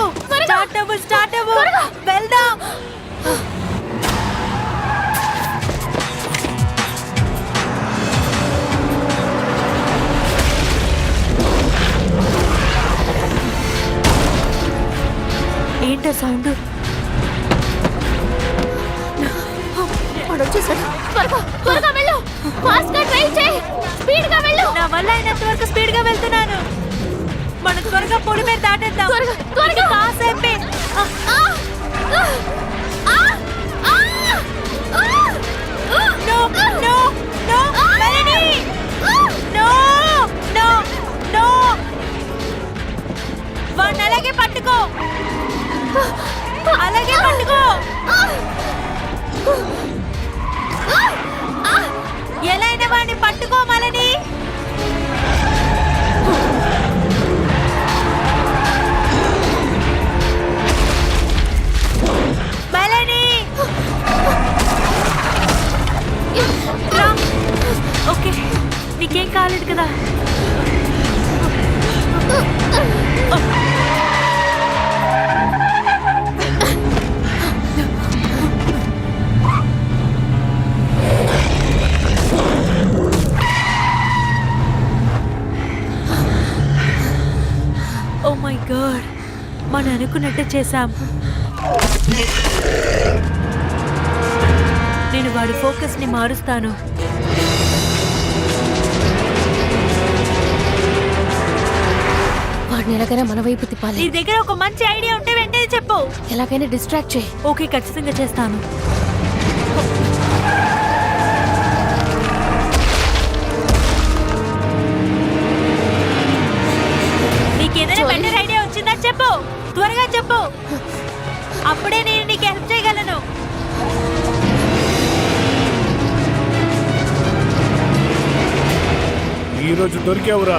స్టార్ట్ అవ్వు. వెళ్దాం. ఏంటో సౌండ్? వాడు వచ్చేసాడు. త్వరగా వెళ్ళు. ఫాస్ట్ గా డ్రైవ్ చేయి. స్పీడ్ గా వెళ్ళు. నా వల్ల అయినంత వరకు స్పీడ్ గా వెళ్తున్నాను. మనం త్వరగా పొడి మీద దాటేద్దాం. త్వరగా. కాసేపే. No, no, no, Melanie! No, no, no. వాడిని అలాగే పట్టుకో. అలాగే పట్టుకో. ఎలా అయినా వాడిని పట్టుకో మలని. మలని రా. ఓకే, నీకేం కాలేదు కదా? ఓ మై గాడ్, మనం అనుకున్నట్టే చేశాం. నేను వాడి ఫోకస్ ని మారుస్తాను. వాడిని ఎలాగైనా మన వైపు తిప్పాలి. నీ దగ్గర ఒక మంచి ఐడియా ఉంటే వెంటనే చెప్పు. ఎలాగైనా డిస్ట్రాక్ట్ చేయి. ఓకే, ఖచ్చితంగా చేస్తాను. నీకేదైనా బెటర్ ఐడియా వచ్చిందా చెప్పు. త్వరగా చెప్పు, అప్పుడే నేను నీకు హెల్ప్ చేయగలను. ఈరోజు దొరికావురా.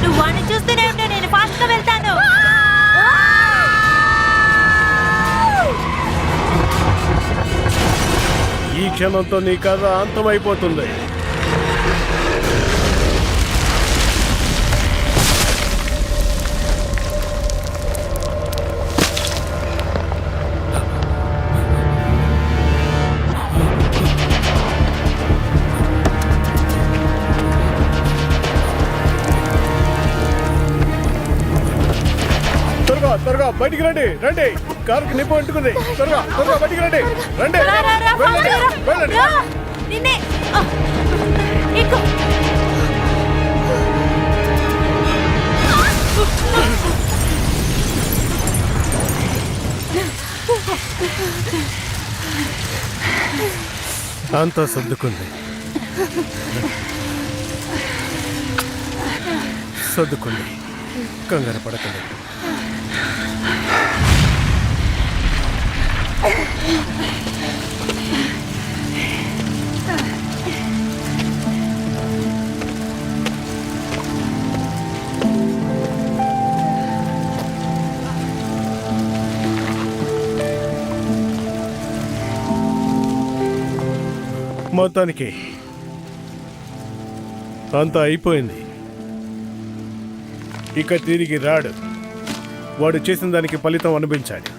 నువ్వు వాడిని చూస్తూనే ఉంటే నేను ఫాస్ట్ గా వెళ్తాను. ఈ క్షణంతో నీ కథ అంతమైపోతుంది. త్వరగా బయటికి రండి. కారుకి నిప్పు అంటుకుంది. త్వరగా బయటికి రండి. వెళ్ళండి. నిన్నే ఎక్కు. అంతా సర్దుకుంది. కంగారు పడకండి. మొత్తానికి అంతా అయిపోయింది. ఇక తిరిగి రాడు. వాడు చేసిన దానికి ఫలితం అనుభవించాలి.